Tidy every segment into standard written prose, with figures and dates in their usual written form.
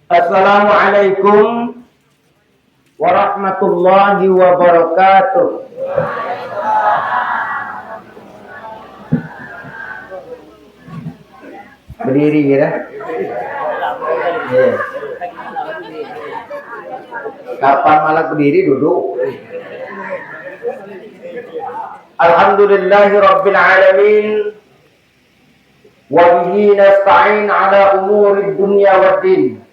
Assalamualaikum warahmatullahi wabarakatuh. Berdiri ya. Kapan malah berdiri, duduk. Alhamdulillahi rabbil alamin. Wa bihi nasta'in ala umuri dunya waddin.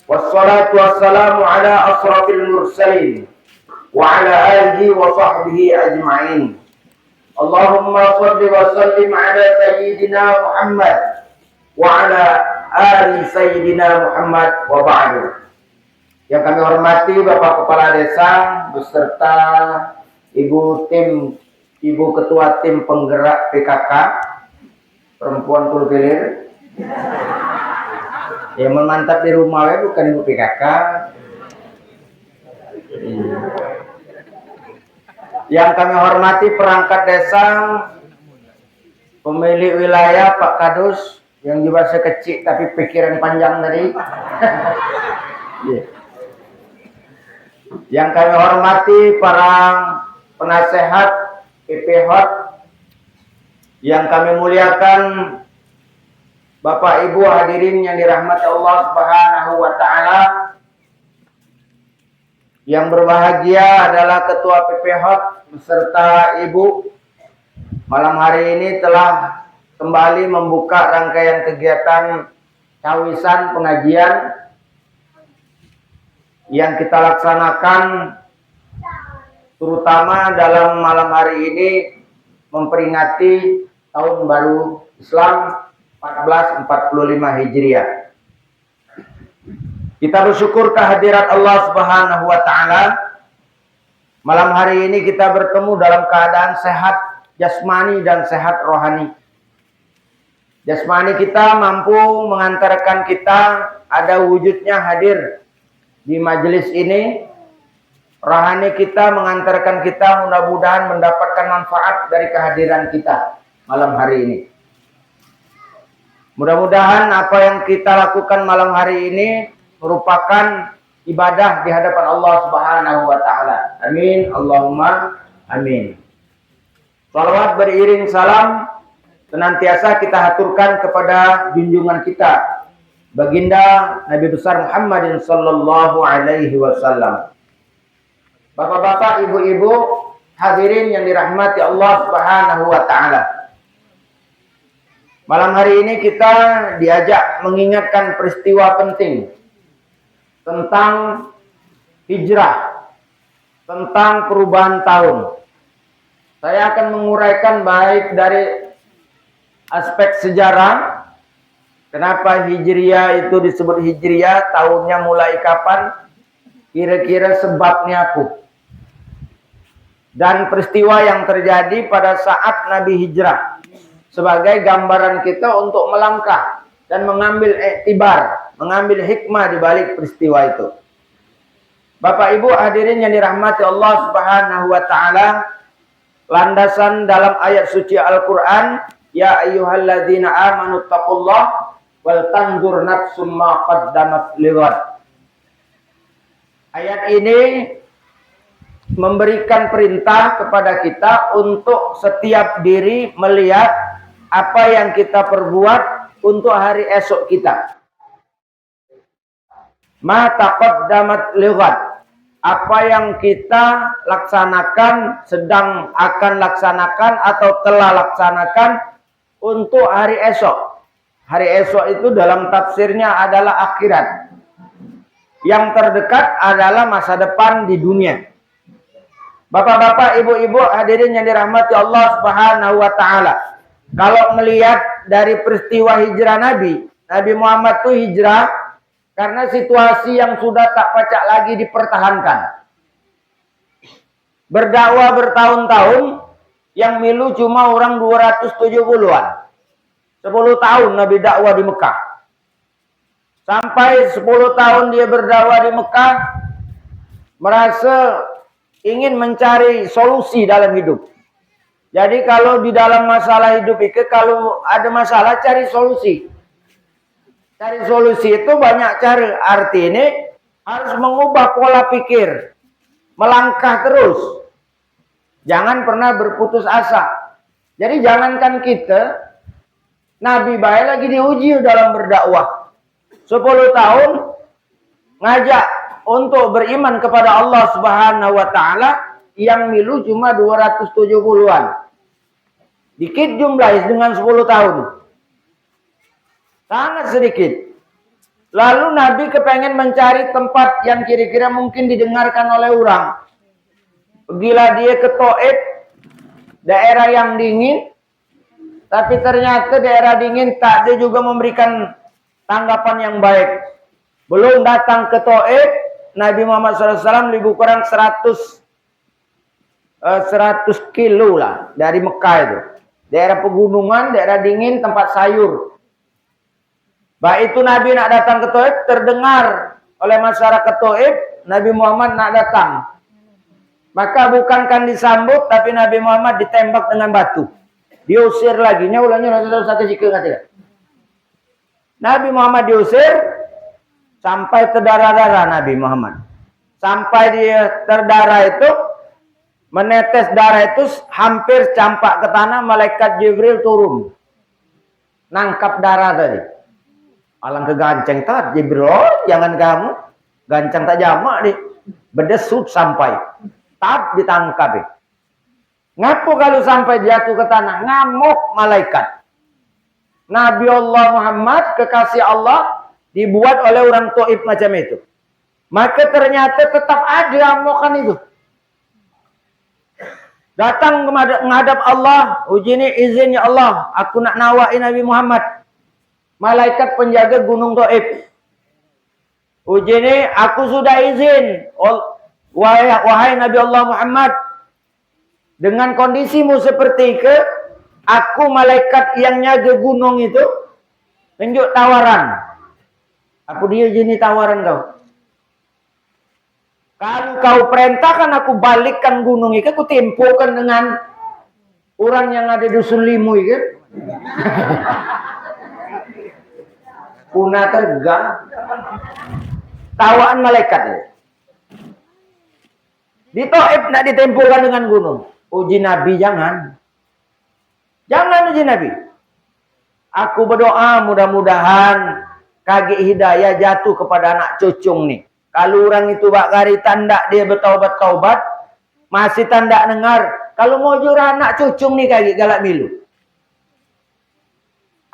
Wassalatu wassalamu ala asrafil mursalin wa ala alihi wa sahbihi ajma'in. Allahumma salli wa sallim ala sayyidina Muhammad wa ala ali sayyidina Muhammad wa ba'du. Yang kami hormati Bapak Kepala Desa beserta Ibu Ketua Tim Penggerak PKK Perempuan Kulpilir yang memantap di rumah ya, bukan Ibu PKK. Yang kami hormati perangkat desa, pemilik wilayah Pak Kadus yang juga sekecil tapi pikiran panjang tadi. Yang kami hormati para penasehat PPH, yang kami muliakan Bapak Ibu hadirin yang dirahmati Allah Subhanahu wa taala. Yang berbahagia adalah Ketua PPH beserta Ibu malam hari ini telah kembali membuka rangkaian kegiatan cawisan pengajian yang kita laksanakan terutama dalam malam hari ini memperingati tahun baru Islam 1445 Hijriah. Kita bersyukur kehadirat Allah Subhanahu wa taala. Malam hari ini kita bertemu dalam keadaan sehat jasmani dan sehat rohani. Jasmani kita mampu mengantarkan kita ada wujudnya hadir di majelis ini. Rohani kita mengantarkan kita mudah-mudahan mendapatkan manfaat dari kehadiran kita malam hari ini. Mudah-mudahan apa yang kita lakukan malam hari ini merupakan ibadah di hadapan Allah Subhanahu wa taala. Amin. Allahumma amin. Salawat beriring salam senantiasa kita haturkan kepada junjungan kita Baginda Nabi besar Muhammadin sallallahu alaihi wasallam. Bapak-bapak, ibu-ibu, hadirin yang dirahmati Allah Subhanahu wa taala. Malam hari ini kita diajak mengingatkan peristiwa penting tentang hijrah, tentang perubahan tahun. Saya akan menguraikan baik dari aspek sejarah, kenapa Hijriah itu disebut Hijriah, tahunnya mulai kapan, kira-kira sebabnya apa. Dan peristiwa yang terjadi pada saat Nabi hijrah sebagai gambaran kita untuk melangkah dan mengambil iktibar, mengambil hikmah di balik peristiwa itu. Bapak Ibu hadirin yang dirahmati Allah Subhanahu wa taala, landasan dalam ayat suci Al-Qur'an, ya ayyuhalladzina amanu taqullah wal tanzur nafsum ma qaddamat lighad. Ayat ini memberikan perintah kepada kita untuk setiap diri melihat apa yang kita perbuat untuk hari esok kita. Ma taqaddamat lighad, apa yang kita laksanakan, sedang akan laksanakan atau telah laksanakan untuk hari esok. Hari esok itu dalam tafsirnya adalah akhirat. Yang terdekat adalah masa depan di dunia. Bapak-bapak, ibu-ibu hadirin yang dirahmati Allah Subhanahu wa taala. Kalau melihat dari peristiwa hijrah Nabi Muhammad itu hijrah karena situasi yang sudah tak pacak lagi dipertahankan. Berdakwah bertahun-tahun, yang milu cuma orang 270-an. 10 tahun Nabi dakwah di Mekah. Sampai 10 tahun dia berdakwah di Mekah, merasa ingin mencari solusi dalam hidup. Jadi kalau di dalam masalah hidup itu, kalau ada masalah cari solusi. Cari solusi itu banyak cara. Arti ini harus mengubah pola pikir. Melangkah terus. Jangan pernah berputus asa. Jadi jangankan kita, Nabi baik lagi diuji dalam berdakwah. 10 tahun ngajak untuk beriman kepada Allah Subhanahu wa taala, yang milu cuma 270-an. Dikit jumlah dengan 10 tahun. Sangat sedikit. Lalu Nabi kepengen mencari tempat yang kira-kira mungkin didengarkan oleh orang. Pergilah dia ke Taif, daerah yang dingin. Tapi ternyata daerah dingin tak dia juga memberikan tanggapan yang baik. Belum datang ke Taif, Nabi Muhammad SAW lebih kurang 100 kilo lah dari Mekah itu. Daerah pegunungan, daerah dingin, tempat sayur. Baik itu Nabi nak datang ke Taif, terdengar oleh masyarakat Taif, Nabi Muhammad nak datang. Maka bukankan disambut, tapi Nabi Muhammad ditembak dengan batu. Diusir lagi. Ini ulangnya satu jika kata. Nabi Muhammad diusir sampai terdarah-darah Nabi Muhammad. Sampai dia terdarah itu, menetes darah itu hampir campak ke tanah, malaikat Jibril turun. Nangkap darah tadi. Alang keganceng tadi Jibril, oh, jangan kamu. Gancang tak jamak deh. Berdesut sampai. Tab ditangkap. Ngapu kalau sampai jatuh ke tanah? Ngamuk malaikat. Nabi Allah Muhammad, kekasih Allah, dibuat oleh orang Taif macam itu. Maka ternyata tetap ada amukan itu. Datang menghadap Allah, uji ini izin ya Allah, aku nak nawain Nabi Muhammad. Malaikat penjaga gunung Taif. Uji ini aku sudah izin, wahai Nabi Allah Muhammad. Dengan kondisimu seperti ke, aku malaikat yang nyaga gunung itu, tunjuk tawaran. Aku dia jenis tawaran kau. Kalau kau perintahkan aku balikkan gunung itu, aku tempuhkan dengan orang yang ada di dusun limu itu. Kuna tergang. Tawaan malaikat itu. Di Taif nak ditempuhkan dengan gunung. Uji Nabi jangan. Jangan uji Nabi. Aku berdoa mudah-mudahan kaki hidayah jatuh kepada anak cucung nih. Kalau orang itu bakari tanda dia bertaubat-taubat, masih tanda dengar. Kalau mau jurah anak cucung nih kaki galak milu.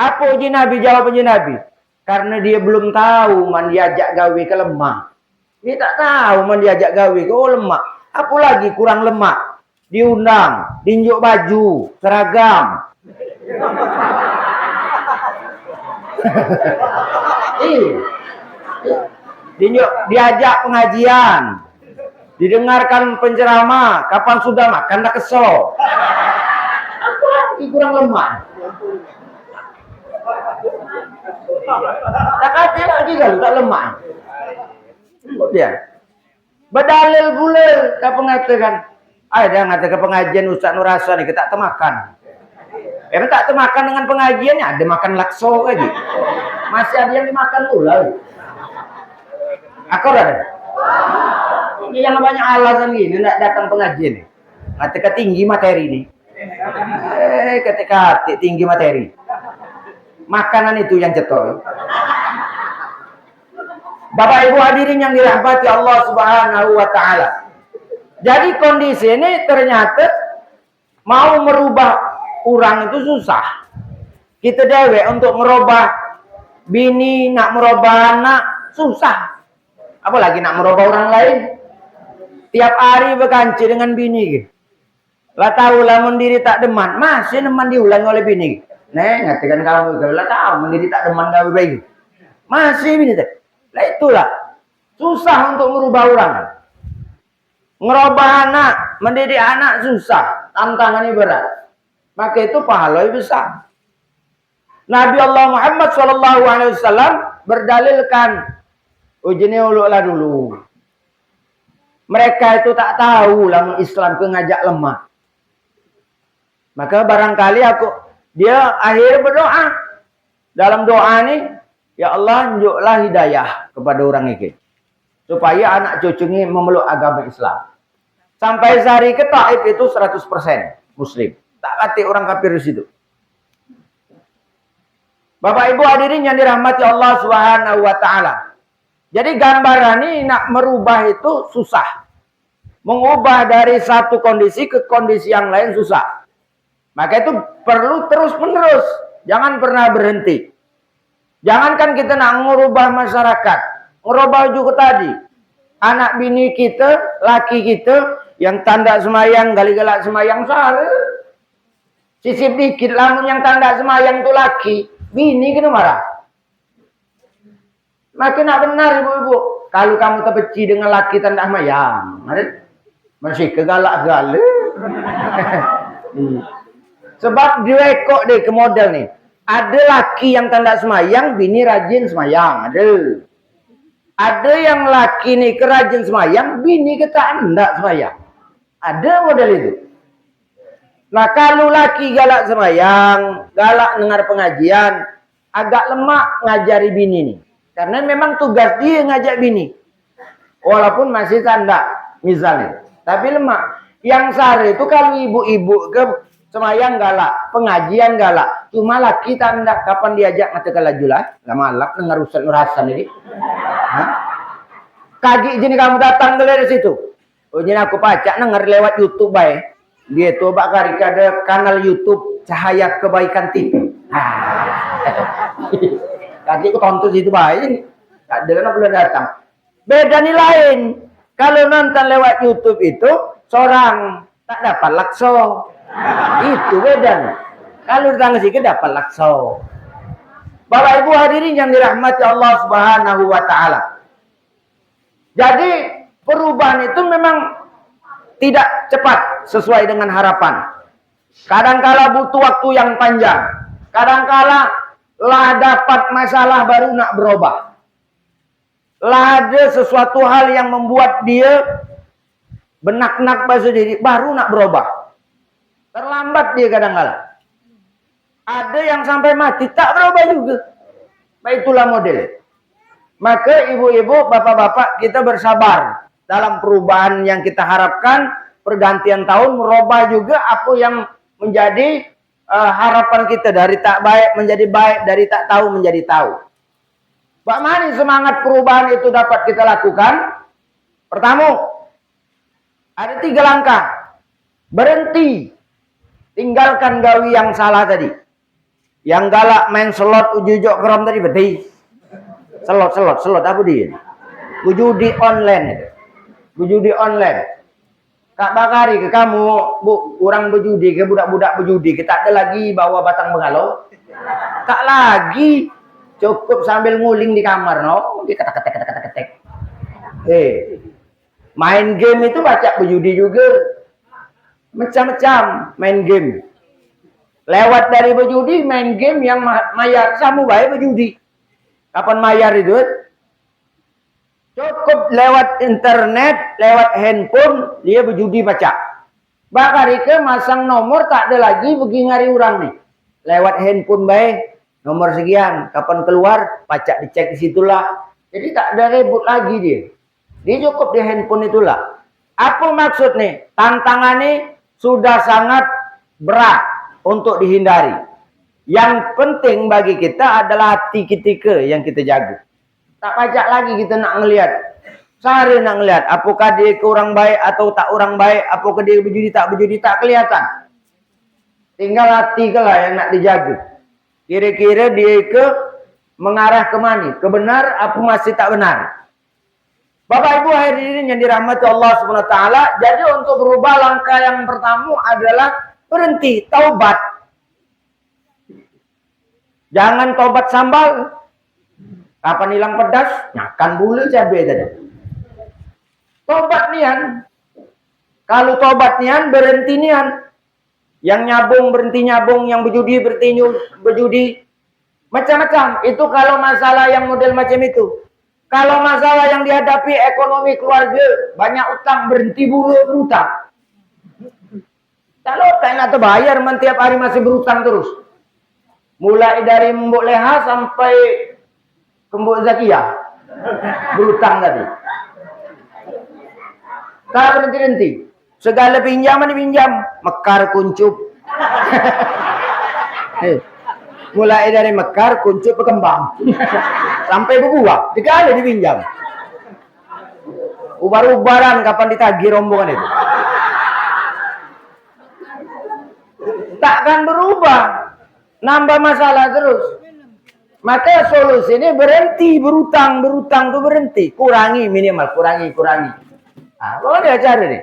Apa uji Nabi? Jawab uji Nabi. Karena dia belum tahu man diajak gawe ke lemah. Dia tak tahu man diajak gawe ke lemah. Apalagi kurang lemak. Diundang, dinjuk baju, seragam. Diajak pengajian. Didengarkan penceramah. Kapan sudah makan dah kesel. Apalagi kurang lemak. Tak ada lagi kalau tak lemak. Kemudian berdalil bulir tak mengatakan. Ada ngatakan pengajian Ustaz Nurasa nih kita temakan. Tak temakan dengan pengajiannya, ada makan lakso lagi. Masih ada yang dimakan ular. Aku ada. Ini yang banyak alasan gini nak datang pengajian nih. Ketika tinggi materi nih. Ketika tinggi materi. Makanan itu yang cetor. Bapak Ibu hadirin yang dirahmati Allah Subhanahu wa taala. Jadi kondisi ini ternyata mau merubah orang itu susah. Kita dewek untuk merubah bini, nak merubah anak, susah. Apalagi nak merubah orang lain. Tiap hari berkanci dengan bini. Lah tahu lah mendiri tak deman. Masih deman diulangi oleh bini. Ngatakan kamu. Lah tahu mendiri tak deman gawe baik. Masih bini. Lah itulah. Susah untuk merubah orang. Ngerubah anak, mendidik anak susah, tantangannya berat. Maka itu pahalanya besar. Nabi Allah Muhammad SAW berdalilkan, ujinya uluklah dulu. Mereka itu tak tahu lah Islam ke ngajak lemah. Maka barangkali dia akhir berdoa. Dalam doa ini, Ya Allah, tunjuklah hidayah kepada orang ini. Supaya anak cucunya memeluk agama Islam. Sampai sehari ke Taif itu 100% Muslim. Tak kata orang kafir di situ. Bapak Ibu hadirin yang dirahmati Allah Subhanahu wa taala. Jadi gambaran ini nak merubah itu susah. Mengubah dari satu kondisi ke kondisi yang lain susah. Maka itu perlu terus-menerus. Jangan pernah berhenti. Jangankan kita nak merubah masyarakat. Merubah juga tadi. Anak bini kita, laki kita, yang tanda semayang, gali-galak semayang, sehari. Sisip dikit, lamun yang tanda semayang itu laki. Bini kena marah. Makin nak benar ibu-ibu. Kalau kamu terpeci dengan laki tanda semayang. Masih kegalak-galak. Sebab direkok deh ke model nih. Ada laki yang tanda semayang, bini rajin semayang. Ada yang laki nih kerajin semayang, bini kita enggak semayang. Ada model itu. Nah kalau laki galak semayang, galak dengar pengajian, agak lemak ngajari bini nih. Karena memang tugas dia ngajak bini. Walaupun masih tanda misalnya. Tapi lemak. Yang sehari itu kalau ibu-ibu ke semayang galak, pengajian galak. Cuma laki tanda kapan diajak mati kalajulah. Lama alak dengar Ustaz Nur Hasan ini. Kaki jadi kamu datang dari situ. Oh jadi aku pacak denger lewat YouTube baik. Dia tuh Pak Karika ada kanal YouTube Cahaya Kebaikan TV. Kaki aku tonton situ baik. Tak ada boleh datang. Beda nih lain. Kalau nonton lewat YouTube itu seorang tak dapat lakso. Itu beda. Kalau datang ke sini dapat lakso. Bapak Ibu hadirin yang dirahmati Allah Subhanahu wa taala. Jadi perubahan itu memang tidak cepat sesuai dengan harapan. Kadangkala butuh waktu yang panjang. Kadangkala lah dapat masalah baru nak berubah. Lah ada sesuatu hal yang membuat dia benak-nak bahasa diri baru nak berubah. Terlambat dia kadangkala. Ada yang sampai mati tak berubah juga. Itulah model. Maka ibu-ibu, bapak-bapak kita bersabar dalam perubahan yang kita harapkan. Pergantian tahun merubah juga apa yang menjadi harapan kita dari tak baik menjadi baik, dari tak tahu menjadi tahu. Bagaimana semangat perubahan itu dapat kita lakukan? Pertama, ada 3 langkah. Berhenti. Tinggalkan gawi yang salah tadi. Yang galak main slot ujujok kerom tadi berhenti. Slot apa dia? Judi online. Judi online. Kak Bakari ke kamu, Bu, orang berjudi ke budak-budak berjudi, kita ada lagi bawa batang bengalau. Tak lagi. Cukup sambil nguling di kamar, no. Dia ketek. Main game itu baca berjudi juga. Macam-macam main game. Lewat dari berjudi, main game yang mayar. Sama baik berjudi. Kapan mayar itu? Cukup lewat internet, lewat handphone, dia berjudi baca. Bakar ke masang nomor tak ada lagi pergi ngari orang nih. Lewat handphone baik, nomor sekian, kapan keluar, pacak dicek di situlah. Jadi tak ada ribut lagi dia. Dia cukup di handphone itulah. Apa maksud nih? Tantangan nih sudah sangat berat untuk dihindari. Yang penting bagi kita adalah hati kita yang kita jaga. Tak pajak lagi kita nak ngelihat. Sehari nak ngelihat. Apakah dia ke orang baik atau tak orang baik. Apakah dia berjudi tak kelihatan. Tinggal hati ke lah yang nak dijaga. Kira-kira dia ke mengarah ke mana. Kebenar apa masih tak benar. Bapak Ibu hadirin yang dirahmati Allah SWT. Jadi untuk berubah langkah yang pertama adalah berhenti. Taubat. Jangan tobat sambal. Kapan hilang pedas? Nyakan bulu cabai tadi. Tobat nian. Kalau tobat nian, berhenti nian. Yang nyabung berhenti nyabung, yang berjudi berhenti berjudi. Macam-macam. Itu kalau masalah yang model macam itu. Kalau masalah yang dihadapi ekonomi keluarga, banyak utang, berhenti bulu berutang. Kalau tak nak terbayar, tiap hari masih berutang terus. Mulai dari mbok leha sampai Kembok Zakia. Berutang tadi. Tak berhenti-henti. Segala pinjaman dipinjam. Mekar kuncup. Mulai dari mekar, kuncup, berkembang. Sampai berbuah. 3 kali dipinjam. Ubar-ubaran kapan ditagih rombongan itu. Takkan berubah. Nambah masalah terus. Maka solusi ini berhenti berutang tuh berhenti, kurangi minimal, kurangi. Nah, boleh cari nih.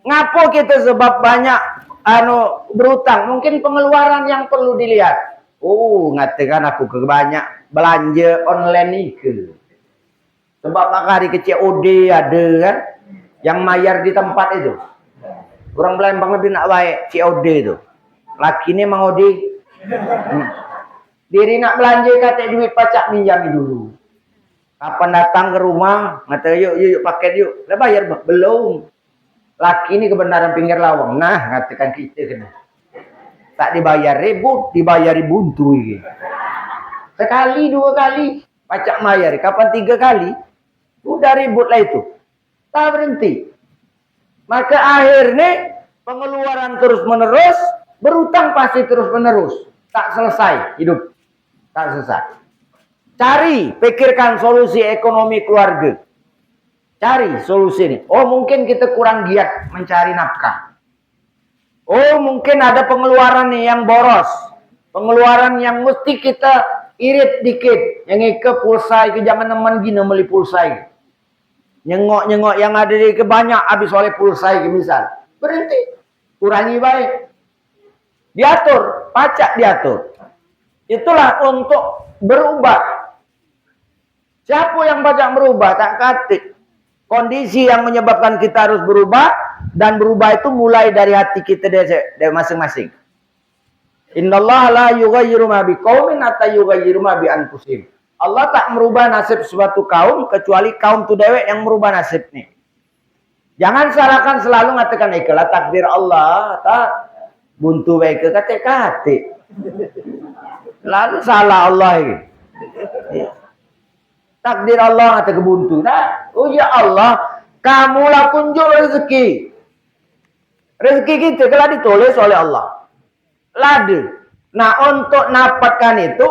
Ngapo kita sebab banyak berutang? Mungkin pengeluaran yang perlu dilihat. Ngatakan aku kebanyak belanja online nih ke. Sebab hari ke COD ada kan, yang mayar di tempat itu. Orang Palembang lebih nak baik COD itu. Laki ini mang Odi. Diri nak belanja kata duit pacak minjami dulu. Kapan datang ke rumah, ngata yuk paket yuk. Lah bayar belum. Laki ini kebenaran pinggir lawang. Nah, ngatakan kita kena. Tak dibayar ribut, dibayari buntu ini. Sekali, 2 kali pacak mayar. Kapan 3 kali? Udah ribut lah itu. Tak berhenti. Maka akhirnya pengeluaran terus menerus, berutang pasti terus menerus. Tak selesai hidup. Tak selesai. Cari, pikirkan solusi ekonomi keluarga. Cari solusi ini. Mungkin kita kurang giat mencari nafkah. Mungkin ada pengeluaran nih yang boros. Pengeluaran yang mesti kita irit dikit. Yang ke pulsa, ke zaman teman gini beli pulsa. Nyengok yang ada di kebanyak habis oleh pulsa misal. Berhenti. Kurangi baik. Diatur, pacak diatur. Itulah untuk berubah. Siapa yang pacak berubah? Tak katik. Kondisi yang menyebabkan kita harus berubah. Dan berubah itu mulai dari hati kita dari masing-masing. Innallaha la yughayyiru ma biqaumin hatta yughayyiru ma bi anfusihim. Allah tak merubah nasib suatu kaum kecuali kaum tu dewek yang merubah nasib nih. Jangan salahkan selalu mengatakan ikalah takdir Allah, tak buntu baik kate. Lalu salah Allah ini. Takdir Allah kata kebuntu. Nah, ya Allah, kamulah kunjuk rezeki. Rezeki kita telah ditulis oleh Allah. Lade. Nah, untuk dapatkan itu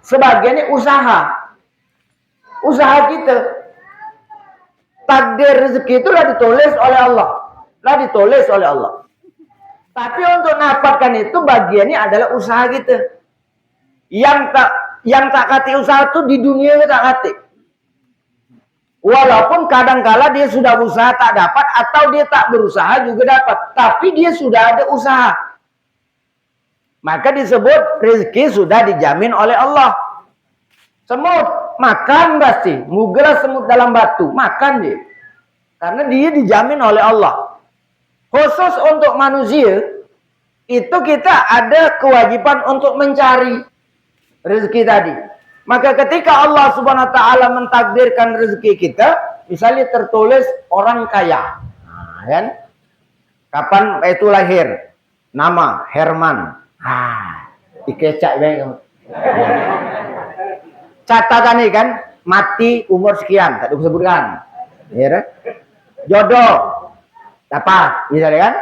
sebagiannya usaha. Usaha kita. Takdir rezeki itu lah ditulis oleh Allah. Tapi untuk dapatkan itu bagiannya adalah usaha kita. Yang tak kati usaha itu di dunia kita tak kati. Walaupun kadangkala dia sudah usaha tak dapat atau dia tak berusaha juga dapat. Tapi dia sudah ada usaha. Maka disebut rezeki sudah dijamin oleh Allah. Semut makan pasti. Muglah semut dalam batu. Makan dia. Karena dia dijamin oleh Allah. Khusus untuk manusia. Itu kita ada kewajiban untuk mencari rezeki tadi. Maka ketika Allah Subhanahu wa taala mentakdirkan rezeki kita, misalnya tertulis orang kaya. Nah, kan? Kapan itu lahir? Nama Herman. Dikecak baik. Catatan ini kan mati umur sekian, tak disebutkan. Ya, jodoh dapat, misalnya kan?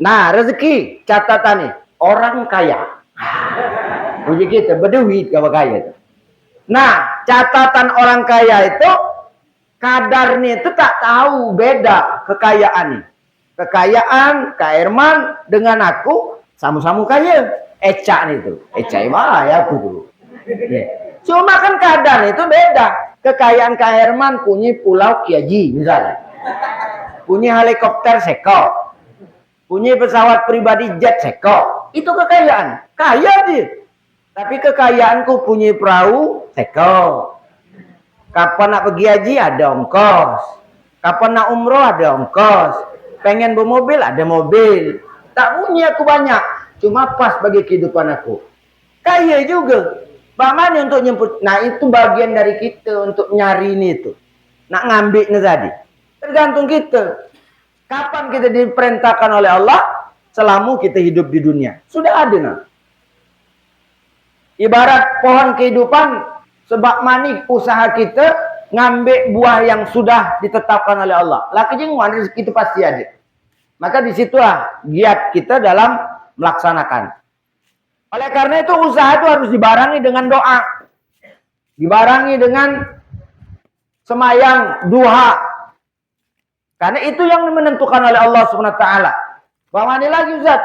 Nah, rezeki catatan nih orang kaya. Puji kita berduit kalau kaya. Nah, catatan orang kaya itu kadarnya itu tak tahu beda kekayaan. Kekayaan Kak Herman dengan aku sama-sama kaya. Ecak itu. Ecak ya aku dulu. Cuma kan kadar itu beda. Kekayaan Kak Herman punya pulau Kiaji misalnya. Punya helikopter seko. Punya pesawat pribadi jet seko. Itu kekayaan. Kaya dia. Tapi kekayaanku punya perahu seko. Kapan nak pergi haji ada ongkos. Kapan nak umroh ada ongkos. Pengen bermobil ada mobil. Tak punya aku banyak. Cuma pas bagi kehidupan aku. Kaya juga. Bagaimana untuk nyemput? Nah itu bagian dari kita untuk nyari ini itu. Nak ngambil ini tadi. Tergantung kita. Kapan kita diperintahkan oleh Allah? Selama kita hidup di dunia. Sudah ada nah. Ibarat pohon kehidupan Sebab manik usaha kita ngambil buah yang sudah ditetapkan oleh Allah. Laki jengwan rezeki itu pasti ada. Maka disitulah giat kita dalam melaksanakan. Oleh karena itu usaha itu harus dibarengi dengan doa. Dibarengi dengan semayang, duha. Karena itu yang menentukan oleh Allah SWT. Bahwa ini lagi Ustaz.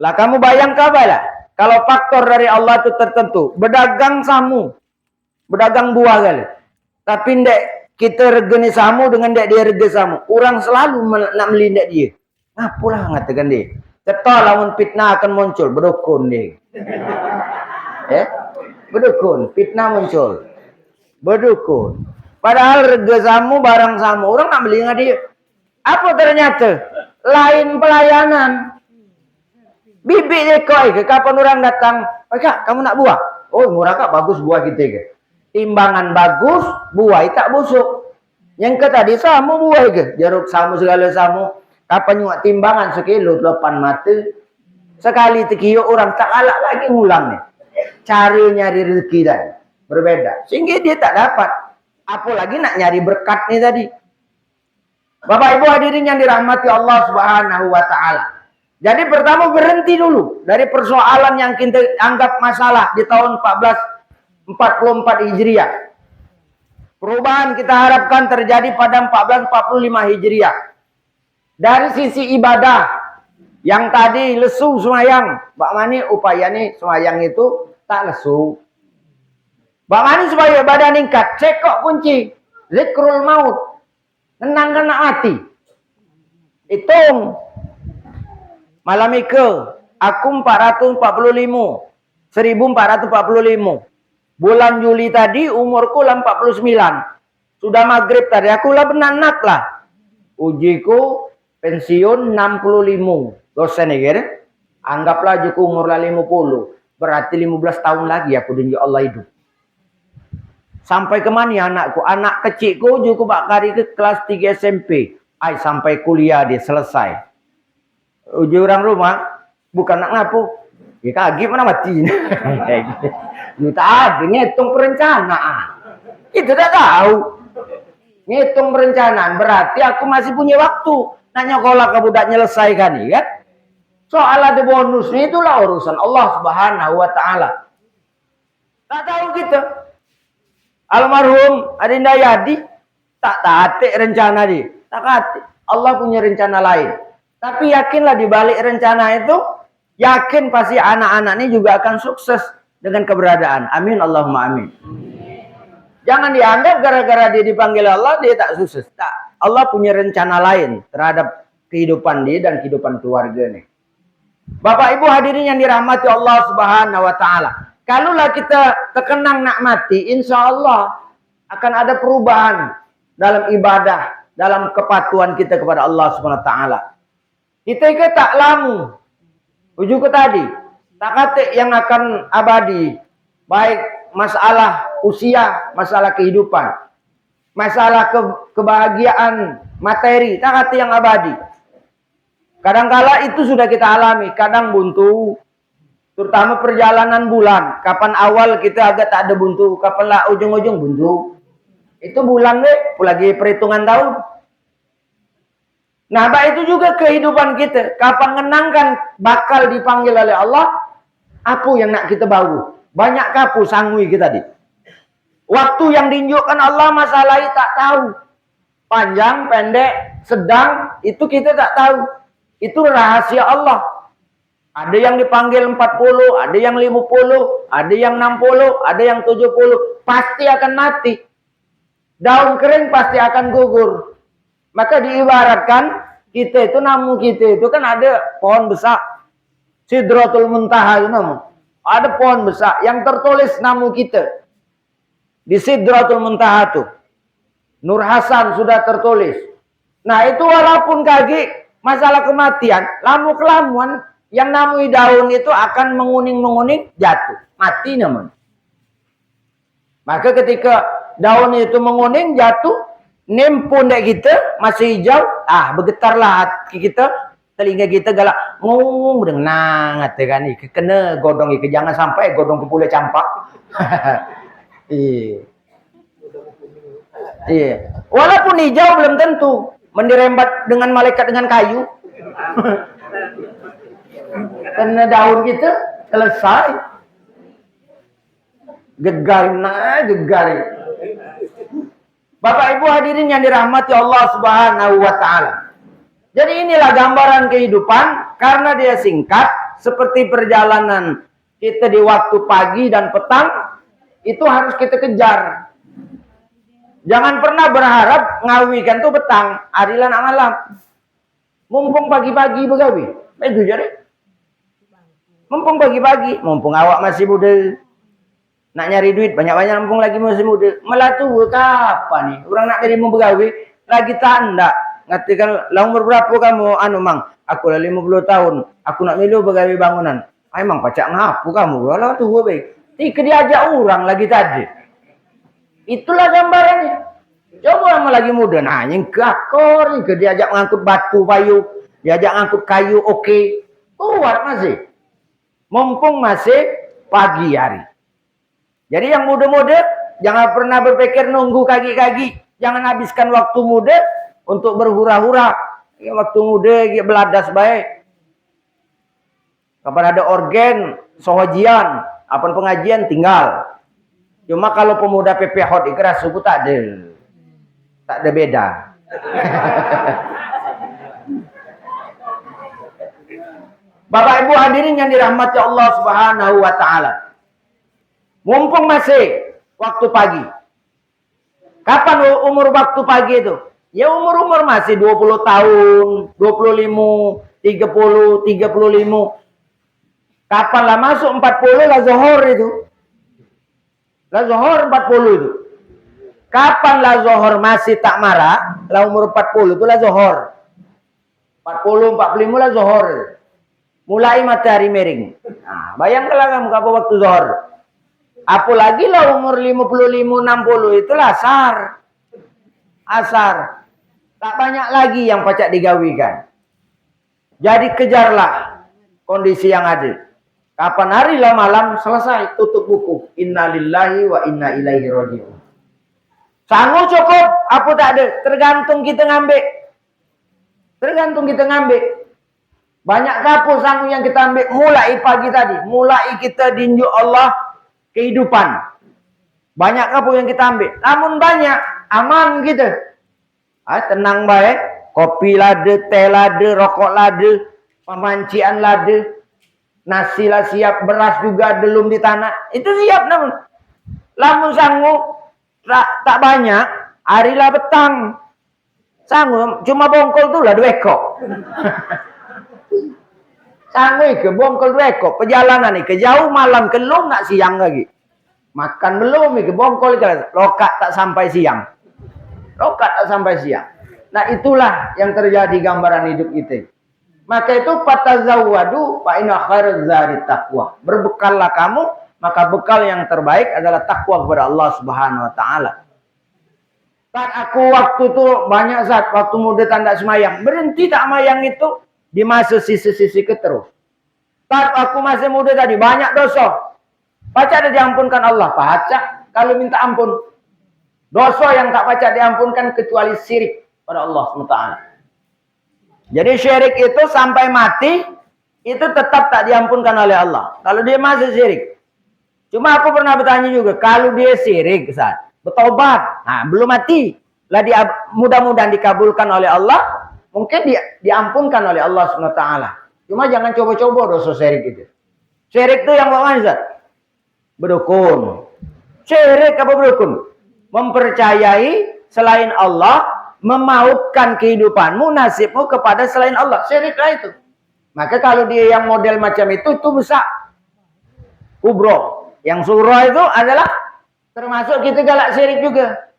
Lah kamu bayang kabalah. Kalau faktor dari Allah itu tertentu. Berdagang samu. Berdagang buah kali. Tapi ndek kita regani samu dengan ndek dia rega samu. Orang selalu nak beli ndek dia. Apalah ngatakan dia. Cetok lawan fitnah akan muncul. Berdukun dia. Berdukun. Fitnah muncul. Berdukun. Padahal rega samu, barang samu. Orang nak beli dengan dia. Apa ternyata? Lain pelayanan. Bibik dia koi ke. Kapan orang datang. Kak, kamu nak buah? Oh, murah kak. Bagus buah kita ke. Timbangan bagus. Buah tak busuk. Yang ke tadi samu buah ke. Jeruk samu segala samu. Kapan nyuak timbangan sekilo. 8 mata. Sekali tekiyo orang tak galak lagi ngulang nih. Cari nyari rezeki dah. Berbeda. Sehingga dia tak dapat. Apalagi nak nyari berkat nih tadi. Bapak Ibu hadirin yang dirahmati Allah Subhanahu wa taala. Jadi pertama berhenti dulu dari persoalan yang kita anggap masalah di tahun 1444 Hijriah. Perubahan kita harapkan terjadi pada 1445 Hijriah. Dari sisi ibadah yang tadi lesu semayang, Mbak Mani upayanya semayang itu tak lesu. Mbak Mani supaya ibadah ningkat, cekok kunci, zikrul maut. Tenang kena mati. Hitung. Malam itu aku 445. 1445. Bulan Juli tadi umurku lah 49. Sudah maghrib tadi aku lah benanak lah. Ujiku pensiun 65. Dosen ya. Anggaplah juku umur lah 50. Berarti 15 tahun lagi aku dengan Allah hidup. Sampai kemana anakku? Anak kecilku juga bakari ke kelas 3 SMP. Ay, sampai kuliah dia selesai. Uji orang rumah, bukan nak ngapu. Ya kaki mana mati. Lu tak ada ngitung perencanaan. Kita tak tahu. Ngitung perencanaan. Berarti aku masih punya waktu. Nak nyokolah ke budak nyelesaikan. Ya? Soal ada bonusnya itulah urusan Allah Subhanahu wa ta'ala. Tak tahu kita. Almarhum Adinda Yadi tak taati rencana dia. Tak taati. Allah punya rencana lain. Tapi yakinlah di balik rencana itu, yakin pasti anak-anak ini juga akan sukses dengan keberadaan. Amin Allahumma amin. Jangan dianggap gara-gara dia dipanggil Allah dia tak sukses. Tak. Allah punya rencana lain terhadap kehidupan dia dan kehidupan keluarganya. Bapak Ibu hadirin yang dirahmati Allah Subhanahu wa taala. Kalaulah kita terkenang nak mati, insya Allah akan ada perubahan dalam ibadah, dalam kepatuhan kita kepada Allah Subhanahu wa taala. Kita ke tak lamu. Ujuk ke tadi, tak kata yang akan abadi, baik masalah usia, masalah kehidupan, masalah kebahagiaan materi, tak kata yang abadi. Kadangkala itu sudah kita alami, kadang buntu. Terutama perjalanan bulan. Kapan awal kita agak tak ada buntu. Kapan lah ujung-ujung buntu. Itu bulan deh. Lagi perhitungan tahun. Nah, itu juga kehidupan kita. Kapan mengenangkan bakal dipanggil oleh Allah. Apa yang nak kita bawa. Banyak kapu sangui kita tadi. Waktu yang ditunjukkan Allah masalah tak tahu. Panjang, pendek, sedang. Itu kita tak tahu. Itu rahasia Allah. Ada yang dipanggil 40, ada yang 50, ada yang 60, ada yang 70. Pasti akan mati. Daun kering pasti akan gugur. Maka diibaratkan, kita itu, namu kita itu kan ada pohon besar. Sidratul Muntaha itu namu. Ada pohon besar yang tertulis namu kita. Di Sidratul Muntaha itu. Nur Hasan sudah tertulis. Nah itu walaupun kaki masalah kematian, lamu-kelamuan, yang namui daun itu akan menguning-menguning, jatuh. Mati namun. Maka ketika daun itu menguning, jatuh, nempun dek kita, masih hijau, bergetarlah hati kita, telinga kita galak, ngung, denang, kan, kena godong, jangan sampai godong ke pula campak. Iya. Iya. Walaupun hijau belum tentu mendirembat dengan malaikat dengan kayu. Karena daun gitu selesai. Gegarin, gegarin. Bapak Ibu hadirin yang dirahmati Allah Subhanahu wa taala. Jadi inilah gambaran kehidupan karena dia singkat seperti perjalanan kita di waktu pagi dan petang itu harus kita kejar. Jangan pernah berharap ngawikan tuh petang, adilan malam. Mumpung pagi-pagi begawi. Itu jadi. Mumpung pagi-pagi, mumpung awak masih muda. Nak nyari duit banyak-banyak mumpung lagi masih muda. Malah tuh kapan nih? Orang nak jadi mau begawi lagi tanda. Ngatikan, lah umur berapa kamu? Mang, aku lah 50 tahun. Aku nak milu begawi bangunan. Emang pacak ngapu kamu? Walau tuh gue baik. Tika diajak orang lagi tadi. Itulah gambarannya. Coba sama lagi muda, nanya gakor, diajak ngangkut batu payu, diajak ngangkut kayu, oke. Kuat masih. Mumpung masih pagi hari. Jadi yang muda-muda, jangan pernah berpikir nunggu kaki-kaki. Jangan habiskan waktu muda untuk berhura-hura. Ya, waktu muda, ya, beladas baik. Kapan ada organ, sohojian, apa pengajian, tinggal. Cuma kalau pemuda PPH ikhlas suku tak ada. Tak ada beda. Bapak Ibu hadirin yang dirahmati Allah Subhanahu wa taala. Mumpung masih waktu pagi. Kapan umur waktu pagi itu? Ya umur-umur masih 20 tahun, 25, 30, 35. Kapan lah masuk 40 lah zuhur itu. Lah zuhur 40 itu. Kapan lah zuhur masih tak marah, lah umur 40 itu lah zuhur. 40, 45 lah zuhur. Mulai matahari miring. Nah, bayangkanlah kamu kapan waktu zuhur. Apalagi lah umur 55, 60 itulah asar. Asar. Tak banyak lagi yang pacak digawikan. Jadi kejarlah kondisi yang ada. Kapan hari lah malam selesai tutup buku. Inna lillahi wa inna ilaihi raji'un. Sanggup cukup, apa tak ada. Tergantung kita ngambil. Tergantung kita ngambil. Banyak kapur sanggup yang kita ambil. Mulai pagi tadi. Mulai kita dinjuk Allah kehidupan. Banyak kapur yang kita ambil. Namun banyak. Aman kita. Tenang baik. Kopi lada, teh lada, rokok lada. Pemancian lada. Nasi lah siap. Beras juga belum di tanah. Itu siap namun. Namun sanggup. Tak banyak, harilah petang. Sanggup, cuma bongkol tu lah 2 ekor. Sanggup ke bongkol 2 ekor. Perjalanan ni ke jauh malam kelum nak siang lagi. Makan belum ke bongkol ke lokat tak sampai siang. Lokat tak sampai siang. Nah itulah yang terjadi gambaran hidup kita. Maka itu fatazawwadu fa inna khairaz zadi taqwa. Berbekallah kamu. Maka bekal yang terbaik adalah takwa kepada Allah Subhanahu wa taala. Saat aku waktu itu banyak saat waktu muda tanda semayang, berhenti tak semayang itu di masa sisi-sisi keterus. Saat aku masih muda tadi banyak dosa. Baca ada diampunkan Allah, baca kalau minta ampun. Dosa yang tak baca diampunkan kecuali syirik pada Allah Subhanahu wa taala. Jadi syirik itu sampai mati itu tetap tak diampunkan oleh Allah. Kalau dia masih syirik. Cuma aku pernah bertanya juga, kalau dia syirik, Ustaz, bertobat, nah belum mati, lah dia mudah-mudahan dikabulkan oleh Allah, mungkin dia diampunkan oleh Allah SWT. Cuma jangan coba-coba dosa syirik itu. Syirik itu yang bagaimana, Ustaz? Berdukun. Syirik apa berdukun? Mempercayai selain Allah, memautkan kehidupanmu, nasibmu kepada selain Allah. Syiriklah itu. Maka kalau dia yang model macam itu besar. Kubro. Yang surah itu adalah termasuk kita galak syirik juga.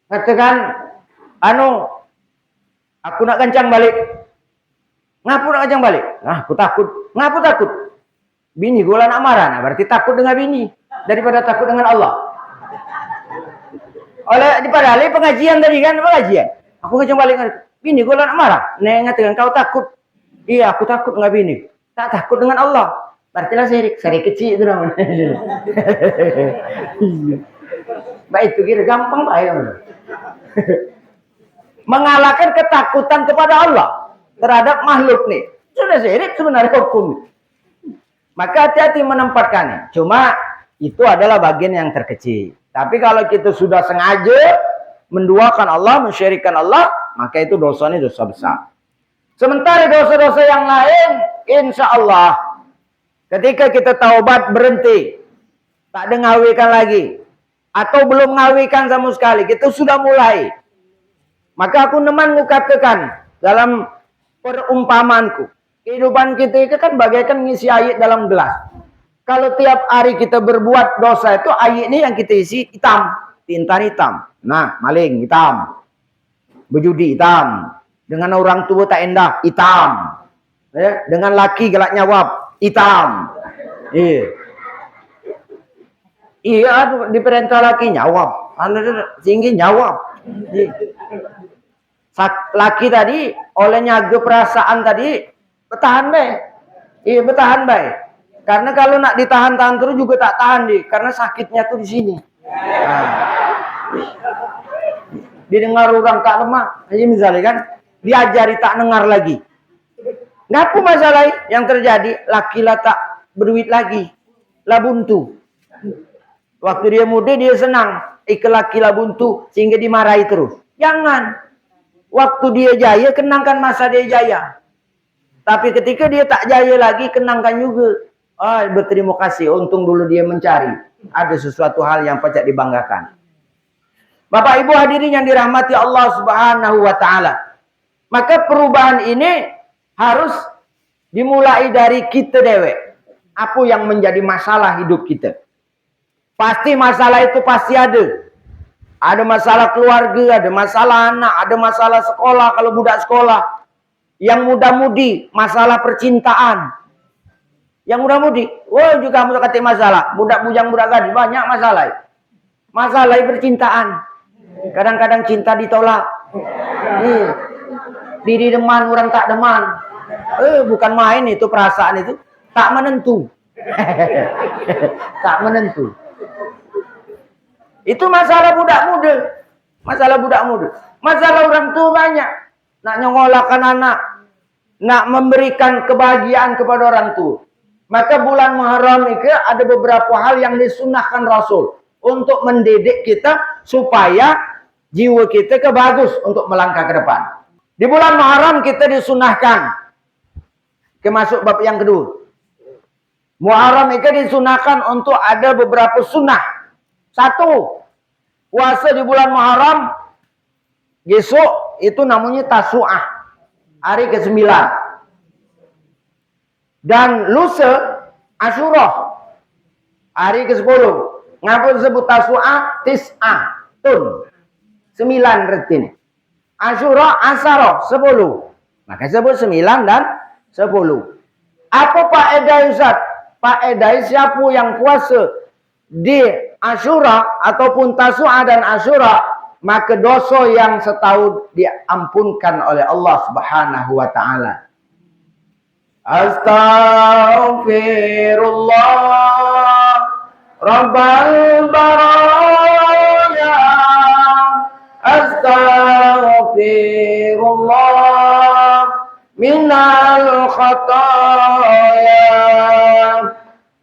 Katakan, aku nak kencang balik. Ngapu nak kencang balik? Nah, aku takut. Ngapu takut? Bini gue nak marah. Nah, berarti takut dengan bini. Daripada takut dengan Allah. Padahal pengajian tadi kan, pengajian. Aku kencang balik. Bini gue nak marah. Nah, ngatakan kau takut. Iya, aku takut dengan bini. Tak takut dengan Allah. Berarti lah syirik kecil itu namanya. Baik itu kira gampang bayang. Mengalahkan ketakutan kepada Allah terhadap makhluk nih. Sudah syirik sebenarnya hukum. Maka hati-hati menempatkannya. Cuma itu adalah bagian yang terkecil. Tapi kalau kita sudah sengaja menduakan Allah, mensyirikkan Allah, maka itu dosanya dosa besar. Sementara dosa-dosa yang lain, insya Allah, ketika kita taubat berhenti, tak ada ngawikan lagi, atau belum ngawikan sama sekali, kita sudah mulai. Maka aku nemanmu katakan dalam perumpamanku, kehidupan kita itu kan bagaikan ngisi air dalam gelas. Kalau tiap hari kita berbuat dosa itu, air ini yang kita isi hitam, tinta hitam. Nah, maling hitam, berjudi hitam, dengan orang tua tak endah hitam, ya, dengan laki galak nyawab hitam. Iya, diperintah laki nyawab, tinggi nyawab. Laki tadi olehnya ke perasaan tadi bertahan baik. Iya, bertahan baik. Karena kalau nak ditahan-tahan terus juga tak tahan karena sakitnya tuh di sini. Nah. Didengar orang tak lemah, aja misalnya kan, diajari tak dengar lagi. Ngapa masalah yang terjadi? Laki lah tak berduit lagi, lah buntu. Waktu dia muda dia senang, laki lah buntu sehingga dimarahi terus. Jangan. Waktu dia jaya, kenangkan masa dia jaya. Tapi ketika dia tak jaya lagi, kenangkan juga. Berterima kasih, untung dulu dia mencari. Ada sesuatu hal yang patut dibanggakan. Bapak Ibu hadirin yang dirahmati Allah Subhanahu wa taala. Maka perubahan ini harus dimulai dari kita dewek. Apa yang menjadi masalah hidup kita? Pasti masalah itu pasti ada. Ada masalah keluarga, ada masalah anak, ada masalah sekolah kalau budak sekolah. Yang muda-mudi, masalah percintaan. Yang muda-mudi, juga kamu kata masalah. Budak bujang, budak gadis, banyak masalah. Masalah percintaan. Kadang-kadang cinta ditolak. Diri deman, orang tak deman. Bukan main itu perasaan itu. Tak menentu. Tak menentu. Itu masalah budak muda. Masalah budak muda. Masalah orang tua banyak. Nak nyengolahkan anak. Nak memberikan kebahagiaan kepada orang tua. Maka bulan Muharram itu ada beberapa hal yang disunahkan Rasul. Untuk mendidik kita supaya jiwa kita bagus untuk melangkah ke depan. Di bulan Muharram kita disunahkan. Masuk bab yang kedua. Muharram itu disunahkan untuk ada beberapa sunnah. Satu, puasa di bulan Muharram. Besok itu namanya Tasu'ah. Hari ke-9. Dan lusa Asyura. Hari ke-10. Ngapa disebut Tasu'ah? Tis'ah. Tun. 9 berarti ini. Asyura, Asara, 10. Maka sebut 9 dan 10. Apa faedah Ustaz? Faedah siapa yang puasa di Asyura ataupun Tasu'ah dan Asyura, maka dosa yang setahun diampunkan oleh Allah Subhanahu wa taala. Astaghfirullah Rabbal baraya. Astaghfirullah minal khataya.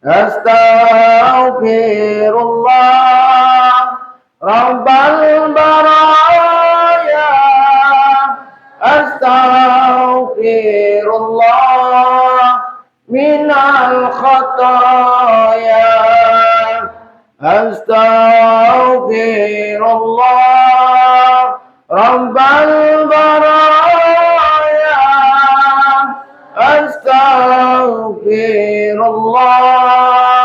Astaghfirullah Rabbal baraya. Astaghfirullah minal khataya. Astaghfirullah Rabbal baraya. Astaghfirullah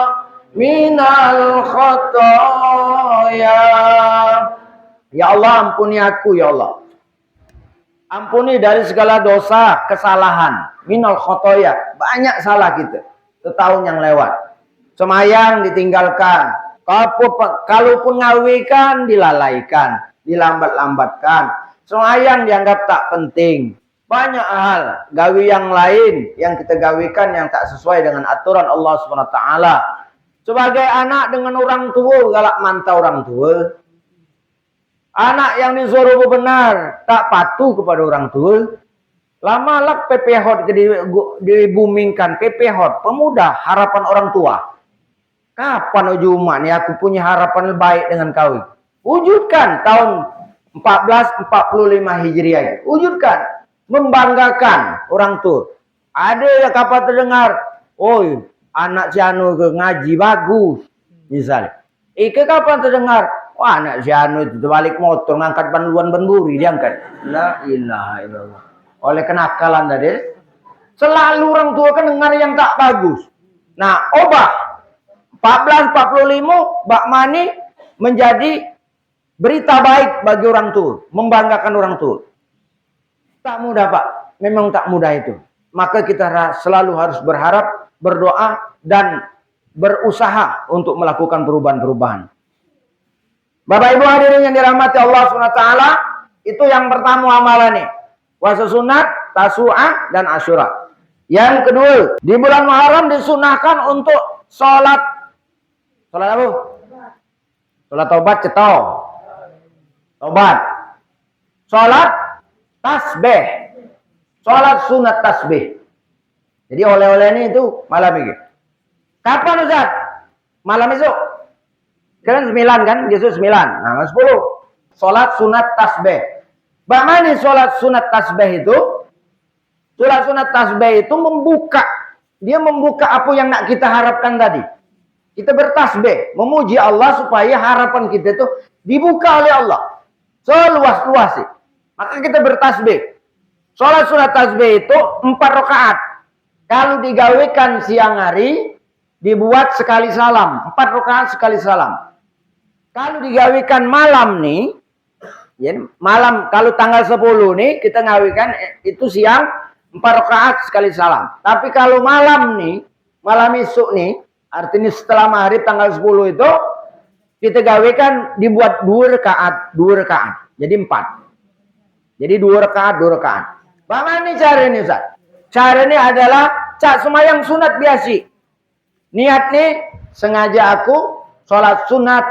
minal khataya. Ya Allah, ampuni aku ya Allah. Ampuni dari segala dosa, kesalahan. Minal khataya. Banyak salah kita setahun yang lewat. Semayang ditinggalkan. Kalaupun ngawikan dilalaikan, dilambat-lambatkan. Semayang dianggap tak penting. Banyak hal gawi yang lain yang kita gawikan yang tak sesuai dengan aturan Allah SWT. Sebagai anak dengan orang tua, galak mantau orang tua. Anak yang disuruh benar tak patuh kepada orang tua. Lama lak PPH dibumingkan. PPH, pemuda harapan orang tua. Kapan Jumat nih aku punya harapan baik dengan kau? Wujudkan tahun 1445 Hijriah. Wujudkan. Membanggakan orang tua. Ada yang kapan terdengar, oi anak si anu ke ngaji bagus. Misalnya. Ike kapan terdengar, wah anak si anu itu terbalik motor ngangkat banduan benduri diangkat. La ilaha illallah. Oleh kenakalan tadi. Selalu orang tua kan dengar yang tak bagus. Nah, obah 1445 Bak Mani menjadi berita baik bagi orang tua, membanggakan orang tua. Tak mudah Pak, memang tak mudah itu. Maka kita selalu harus berharap, berdoa dan berusaha untuk melakukan perubahan-perubahan. Bapak Ibu hadirin yang dirahmati Allah SWT, itu yang pertama amalannya. Puasa sunat, tasu'ah, dan asyura. Yang kedua, di bulan Muharram disunahkan untuk sholat apa? Sholat taubat ceto. Taubat. Sholat tasbih. Sholat sunat tasbih. Jadi oleh-oleh ini itu malam ini. Kapan Ustaz? Malam esok. Kan 9 kan? Besok 9. Nah, 10. Sholat sunat tasbih. Bagaimana sholat sunat tasbih itu? Sholat sunat tasbih itu membuka. Dia membuka apa yang nak kita harapkan tadi. Kita bertasbih, memuji Allah supaya harapan kita itu dibuka oleh Allah. Seluas-luasnya. Maka kita bertasbih. Sholat sunat tasbih itu 4 rakaat. Kalau digawekan siang hari, dibuat sekali salam. 4 rakaat sekali salam. Kalau digawekan malam nih, ya, malam kalau tanggal 10 nih, kita ngawikan itu siang 4 rakaat sekali salam. Tapi kalau malam nih, malam esok nih, artinya setelah maghrib tanggal 10 itu, kita gawekan dibuat 2 rakaat, 2 rakaat. Jadi 4. Jadi 2 rakaat, 2 rakaat. Bagaimana caranya Ustaz? Caranya adalah cak semayang sunat biasa. Niat nih, sengaja aku sholat sunat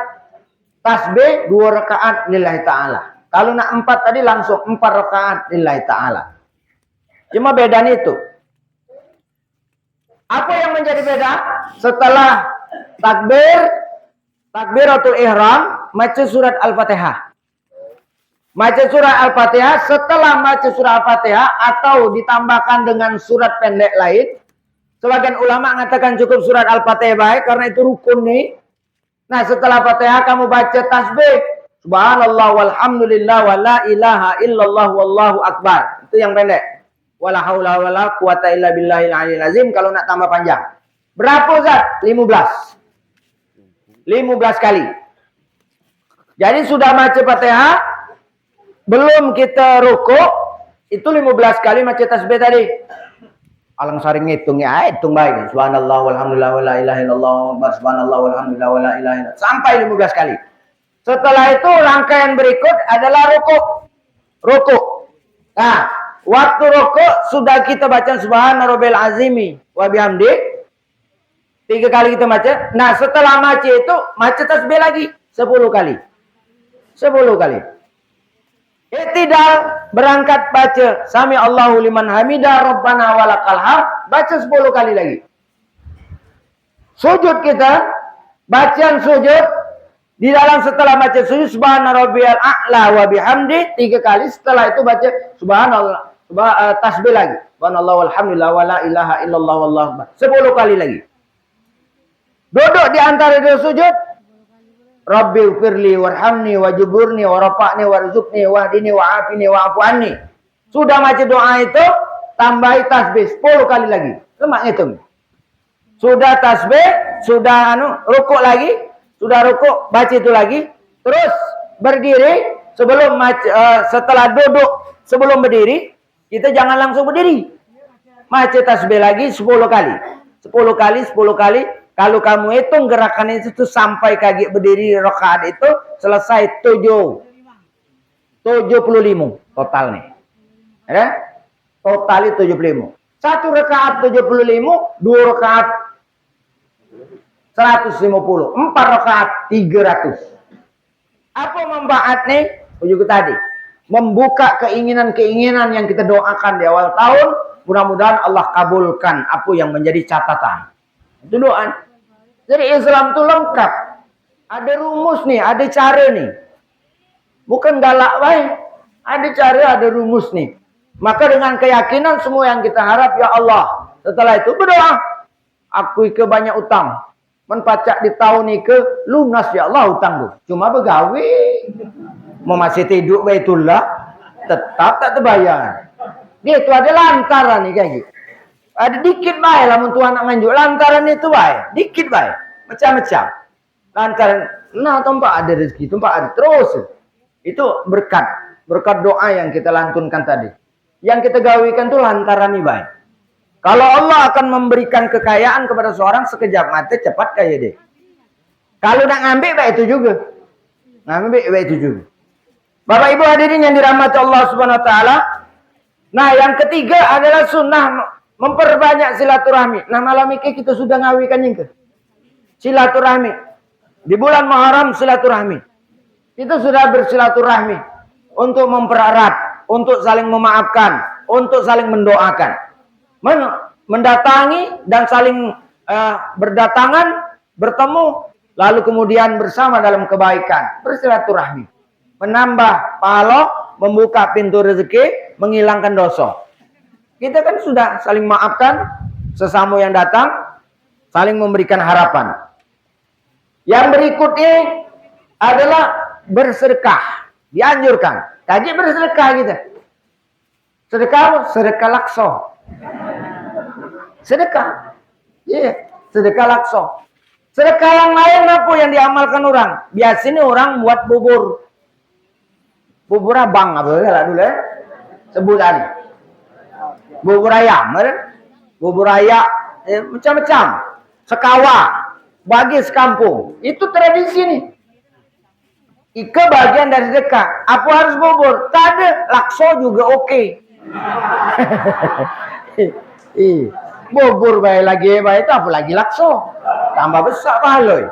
tasbih 2 rakaat lillahi ta'ala. Kalau nak 4 tadi langsung 4 rakaat lillahi ta'ala. Cuma bedanya itu. Apa yang menjadi beda? Setelah takbiratul ihram, baca surat Al-Fatihah. Baca surat Al-Fatihah, setelah baca surat Al-Fatihah atau ditambahkan dengan surat pendek lain. Sebagian ulama mengatakan cukup surat Al-Fatihah baik karena itu rukun nih. Nah, setelah Fatihah kamu baca tasbih. Subhanallah walhamdulillah wa la ilaha illallah wallahu akbar. Itu yang pendek. Wala haula wala quwata illa billahil aliyil azim kalau nak tambah panjang. Berapa Ustaz? 15. 15 kali. Jadi sudah baca Fatihah, belum kita rukuk, itu 15 kali baca tasbih tadi. Alang saring ngitung ya, hitung baik. Subhanallah walhamdulillah wa la ilaha illallah, subhanallah walhamdulillah wa la ilaha illallah. Sampai 15 kali. Setelah itu rangkaian berikut adalah rukuk. Rukuk. Nah, waktu rukuk sudah kita baca subhana rabbil azimi wa bihamdi. 3 kali kita baca. Nah, setelah baca itu, baca tasbih lagi 10 kali. 10 kali. I'tidal, berangkat baca sami Allahu liman hamidah rabbana walakal hamd, baca 10 kali lagi. Sujud kita, bacaan sujud di dalam setelah baca sujud subhana rabbiyal a'la wa bihamdi 3 kali, setelah itu baca subhanallah, tasbih lagi. Subhanallah walhamdulillah wa la ilaha illallah wallahu akbar. 10 kali lagi. Duduk di antara dua sujud. Rabbi firli warhamni wajiburni warafa'ni warzuqni wahdini wa'afini wa'afu anni. Sudah baca doa itu, tambahi tasbih 10 kali lagi. Lemak ngitung. Sudah tasbih, sudah rukuk lagi, sudah rukuk, baca itu lagi. Terus berdiri sebelum setelah duduk, sebelum berdiri, kita jangan langsung berdiri. Baca tasbih lagi 10 kali. 10 kali, 10 kali. Kalau kamu hitung gerakan itu sampai kaki berdiri rakaat itu selesai 75 total nih. Ya? Total 75. 1 rakaat 75, 2 rakaat 150, 4 rakaat 300. Apa manfaat nih? juga tadi. Membuka keinginan-keinginan yang kita doakan di awal tahun. Mudah-mudahan Allah kabulkan apa yang menjadi catatan. Itu doa. Jadi Islam itu lengkap. Ada rumus nih, ada cara nih. Bukan galak baik. Ada cara, ada rumus nih. Maka dengan keyakinan semua yang kita harap, ya Allah. Setelah itu berdoa. Aku ke banyak utang. Menpacak di tahun ini ke lunas ya Allah utang tu. Cuma begawi. Mau masih tidur baitullah. Tetap tak terbayar. Dia itu ada lantaran nih kayak gitu. Ada dikit baik lah untuk anak nganjuk. Lantaran itu baik. Dikit baik. Macam-macam. Lantaran. Nah tempat ada rezeki. Tempat ada terus. Itu berkat. Berkat doa yang kita lantunkan tadi. Yang kita gawikan itu lantaran ini baik. Kalau Allah akan memberikan kekayaan kepada seorang sekejap mata cepat kaya dia. Kalau nak ngambil baik itu juga. Ngambil baik itu juga. Bapak Ibu hadirin yang dirahmati Allah Subhanahu wa taala. Nah, yang ketiga adalah sunnah memperbanyak silaturahmi. Nah, malam ini kita sudah ngawikan yang ke silaturahmi. Di bulan Muharram silaturahmi. Kita sudah bersilaturahmi untuk mempererat, untuk saling memaafkan, untuk saling mendoakan. Mendatangi dan saling berdatangan, bertemu, lalu kemudian bersama dalam kebaikan, bersilaturahmi, menambah pahala, membuka pintu rezeki, menghilangkan dosa. Kita kan sudah saling maafkan sesama yang datang, saling memberikan harapan. Yang berikutnya adalah bersedekah, dianjurkan. Tadi bersedekah kita. Sedekah lakso. Sedekah. Iya, sedekah lakso. Sedekah yang lain apa yang diamalkan orang? Biasanya orang buat bubur. Bubur abang apa lah dulu ya? Sebutan. Bubur ayam, bubur ayak, macam-macam. Sekawa, bagi sekampung. Itu tradisi nih. Ika bagian dari sedekah. Apa harus bubur? Tak ada, lakso juga oke. Bubur baik lagi baik itu apa lagi lakso. Tambah besar pahaloi.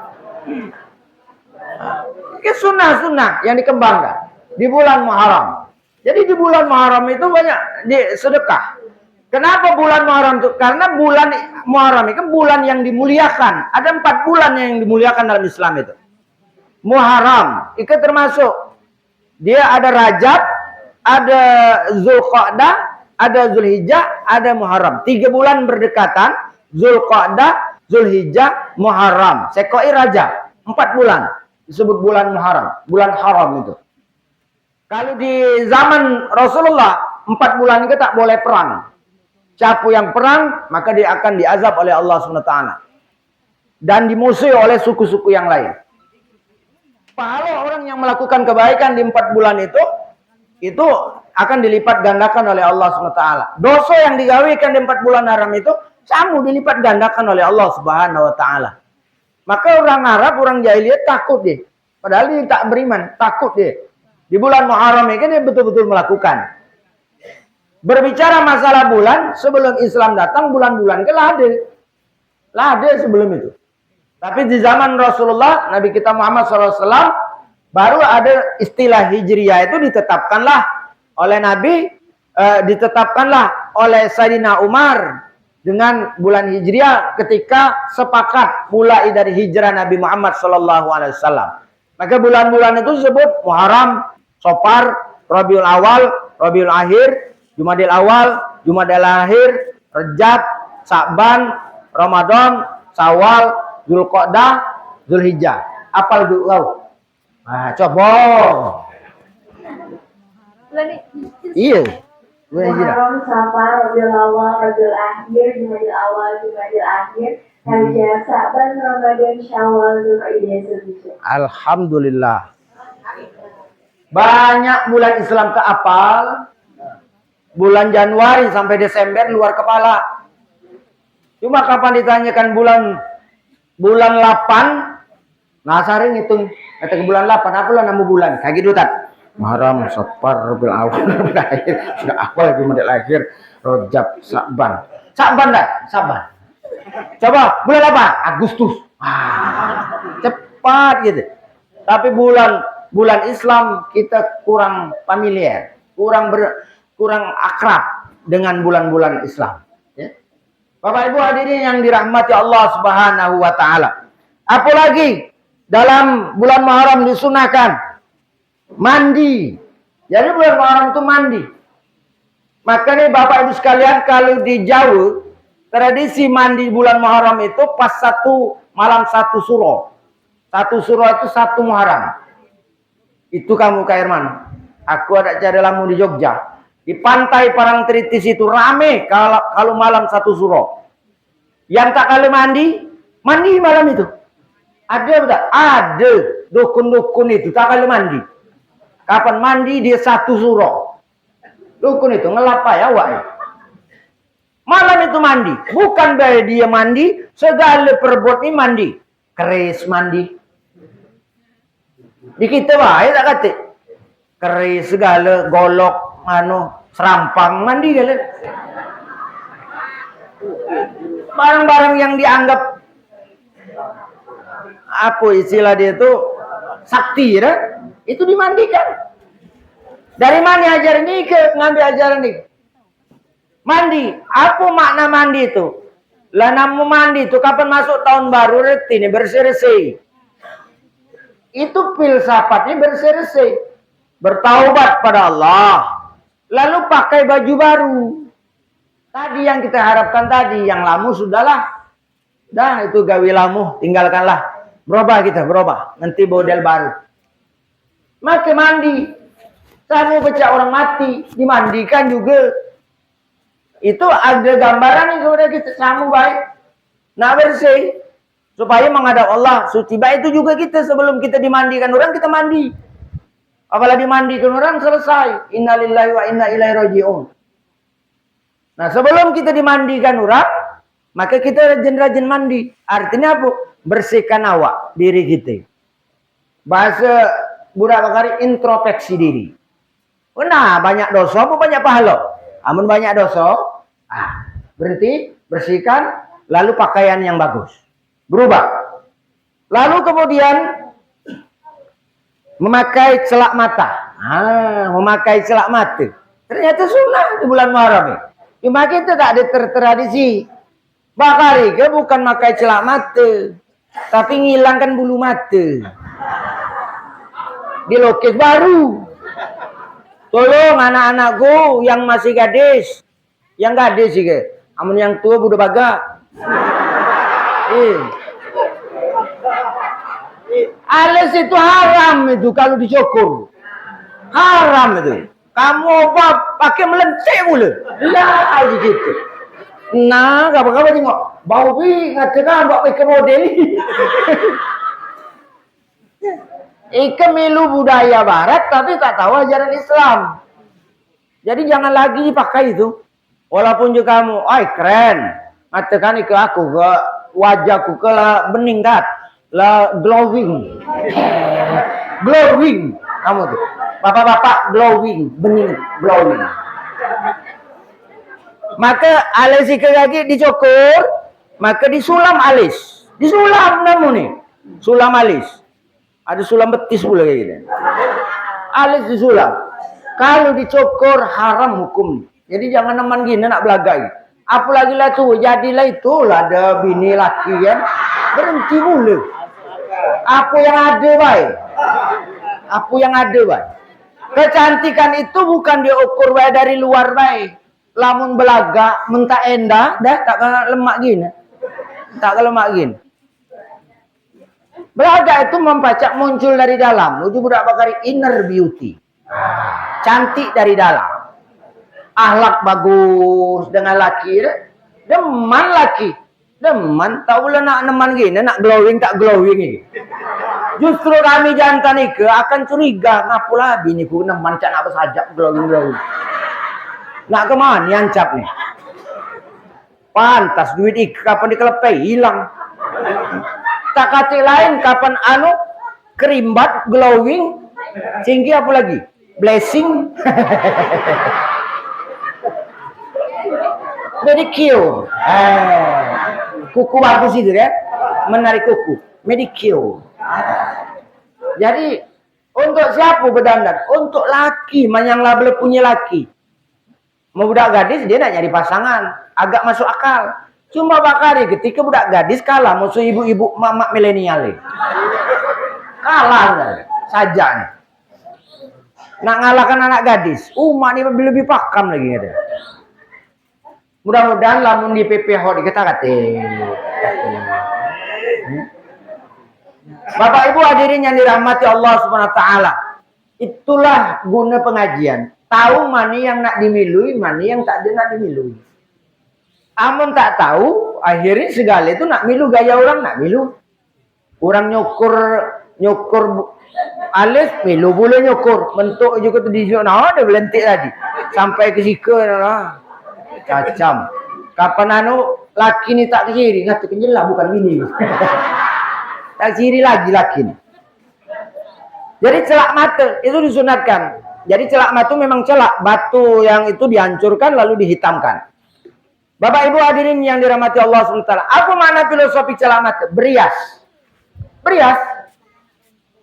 Ini sunnah-sunnah yang dikembangkan di bulan Muharram. Jadi di bulan Muharram itu banyak di sedekah. Kenapa bulan Muharram itu? Karena bulan Muharram itu bulan yang dimuliakan. Ada 4 bulan yang dimuliakan dalam Islam itu. Muharram itu termasuk dia ada Rajab, ada Zulqa'dah, ada Zulhijjah, ada Muharram. 3 bulan berdekatan, Zulqa'dah, Zulhijjah, Muharram. Sekoi Rajab, 4 bulan disebut bulan Muharram, bulan haram itu. Kalau di zaman Rasulullah 4 bulan itu tak boleh perang. Siapa yang perang maka dia akan diazab oleh Allah SWT dan dimusuhi oleh suku-suku yang lain. Pahala orang yang melakukan kebaikan di 4 bulan itu akan dilipat gandakan oleh Allah SWT. Dosa yang digawikan di 4 bulan haram itu sama dilipat gandakan oleh Allah Subhanahu wa taala. Maka orang Arab, orang jahiliyah takut dia. Padahal dia tak beriman, takut dia. Di bulan Muharram ini dia betul-betul melakukan. Berbicara masalah bulan, sebelum Islam datang bulan-bulan ke lade sebelum itu. Tapi di zaman Rasulullah, Nabi kita Muhammad SAW, baru ada istilah Hijriyah itu ditetapkanlah oleh Nabi, ditetapkanlah oleh Sayyidina Umar dengan bulan Hijriah ketika sepakat mulai dari hijrah Nabi Muhammad SAW. Maka bulan-bulan itu disebut Muharram, Safar, Rabiul Awal, Rabiul Akhir, Jumadil Awal, Jumadil Akhir, Rajab, Sa'ban, Ramadan, Syawal, Zulqa'dah, Zulhijjah. Apal dulu kau? Ah, coba. Iya. Muharram, Safar, Rabiul Awal, Rabiul Akhir, Jumadil Awal, Jumadil Akhir, Rajab, Sa'ban, Ramadan, Syawal, Zulhijjah, Zulhijjah. Alhamdulillah. Banyak bulan Islam keapal. Bulan Januari sampai Desember luar kepala. Cuma kapan ditanyakan bulan 8, nah sering ngitung kata ke bulan 8, apa lah nama bulan? Kayak gitu tak? Muharram, Safar, Rabiul Awal, Rabiul Akhir, sudah awal Jumadil Akhir, Rajab, Sa'ban. Sa'ban dah, Sa'ban. Coba bulan apa? Agustus. Cepat gitu. Tapi bulan bulan Islam kita kurang familiar, kurang akrab dengan bulan-bulan Islam. Ya. Bapak Ibu hadirin yang dirahmati Allah Subhanahu wa taala. Apalagi dalam bulan Muharram disunahkan mandi. Jadi bulan Muharram itu mandi. Makanya Bapak Ibu sekalian, kalau di Jawa tradisi mandi bulan Muharram itu pas malam satu suro. Satu suro itu satu Muharram. Itu kamu ke air mana? Aku ada cari lamu di Jogja. Di pantai Parangtritis itu rame kalau malam satu suro. Yang tak kalau mandi malam itu. Ada betul? Ada dukun-dukun itu tak kalau mandi. Kapan mandi dia satu suro. Dukun itu ngelapa ya wak. Malam itu mandi. Bukan dari dia mandi, segala perbuat ini mandi. Keris mandi. Di kita baik tak kata. Keris segala, golok, serampang mandi kali. Barang-barang yang dianggap apa istilah dia itu sakti ya, itu dimandikan. Dari mana ajaran ini ngambil ajaran ini? Mandi. Apa makna mandi itu? Lah namu mandi itu kapan masuk tahun baru reti ini bersih-bersih. Itu filsafatnya bersih-bersih. Bertaubat pada Allah. Lalu pakai baju baru. Tadi yang kita harapkan tadi, yang lamu sudahlah. Dah itu gawi lamu, tinggalkanlah. Berubah. Nanti model baru. Maka mandi. Kamu baca orang mati, dimandikan juga. Itu ada gambaran yang kemudian kita sama baik. Nak bersih. Supaya menghadap Allah suci. Baik itu juga kita sebelum kita dimandikan orang, kita mandi. Apalagi dimandikan orang selesai. Innalillahi wa inna ilaihi raji'un. Nah sebelum kita dimandikan orang, maka kita rajin-rajin mandi. Artinya apa? Bersihkan awak, diri kita. Bahasa Buddha Bakari, introspeksi diri. Nah banyak dosa apa banyak pahala? Amun banyak dosa, berarti bersihkan, lalu pakaian yang bagus. Berubah. Lalu kemudian memakai celak mata. Memakai celak mata. Ternyata sunnah di bulan Muharram ini. Cuma kita tak ada tertradisi. Bakari ke bukan pakai celak mata, tapi ngilangkan bulu mata. Dilukis baru. Tolong anak-anakku yang masih gadis, yang gadis sih ke. Amun yang tua budak baga. Alis itu haram itu kalau dicukur. Haram itu. Kamu apa pakai melentik mula. Lah gitu. Nah, apa-apa tengok. Bau pi ngatakan buat pakai model ni. Ikan milu budaya barat tapi tak tahu ajaran Islam. Jadi jangan lagi pakai itu. Walaupun juga kamu, keren. Matakan ke aku ke wajahku ke lah bening kat. Lah glowing. Glowing. Kamu tuh. Bapak-bapak glowing, bening, glowing. Maka alis ikan lagi dicukur, maka disulam alis. Disulam namun nih. Sulam alis. Ada sulam betis pula kayak gitu. Alis disulam. Kalau dicukur haram hukum. Jadi jangan neman gini nak belagai. Apalagi lah tuh, jadilah itulah ada bini laki kan. Berhenti mulu. Apa yang ada baik. Apa yang ada baik. Kecantikan itu bukan diukur baik dari luar baik. Lamun belaga, mentah endah, dah tak kena lemak gini. Tak kena lemak gini. Belaga itu mempacak muncul dari dalam. Uji Buddha Bakari inner beauty. Cantik dari dalam. Akhlak bagus dengan laki. Deman laki. Deman, tak boleh nak neman gini, nak glowing tak glowing ini. Justru kami jantan ike akan curiga. Ngapalah bini ku neman cak nak bersajak glowing. Nak kemana yancap nih? Pantas duit ike kapan dikelepai hilang. Tak kata lain kapan kerimbat glowing tinggi apa lagi? Blessing. Medicure. Kuku bagus itu ya. Menarik kuku. Medicure. Jadi Untuk siapa berdandan? Untuk laki, yang label punya laki. Mau budak gadis dia nak nyari pasangan, agak masuk akal. Cuma bakari ketika budak gadis kalah musuh ibu-ibu mak milenial. Kalah saja nih. Nak ngalahkan anak gadis, mak ini lebih pakam lagi kata. Mudah-mudahan lamun di PPH dikata-kata. Bapak Ibu hadirin yang dirahmati Allah Subhanahu wa taala. Itulah guna pengajian. Tahu mana yang nak dimilui, mana yang tak ada nak dimilui. Amun tak tahu, akhirnya segala itu nak milu gaya orang, nak milu. Orang nyukur alis, milu boleh nyukur. Bentuk juga tu di sana, ada belentik tadi. Sampai ke sika lah. Cacam. Kapan laki ni tak kiri, ngatu kenjelah bukan bini. Tak kiri lagi laki ni. Jadi celak mata itu disunatkan. Jadi celak mata memang celak. Batu yang itu dihancurkan lalu dihitamkan. Bapak Ibu hadirin yang dirahmati Allah SWT. Apa makna filosofi celak mata? Berias. Berias.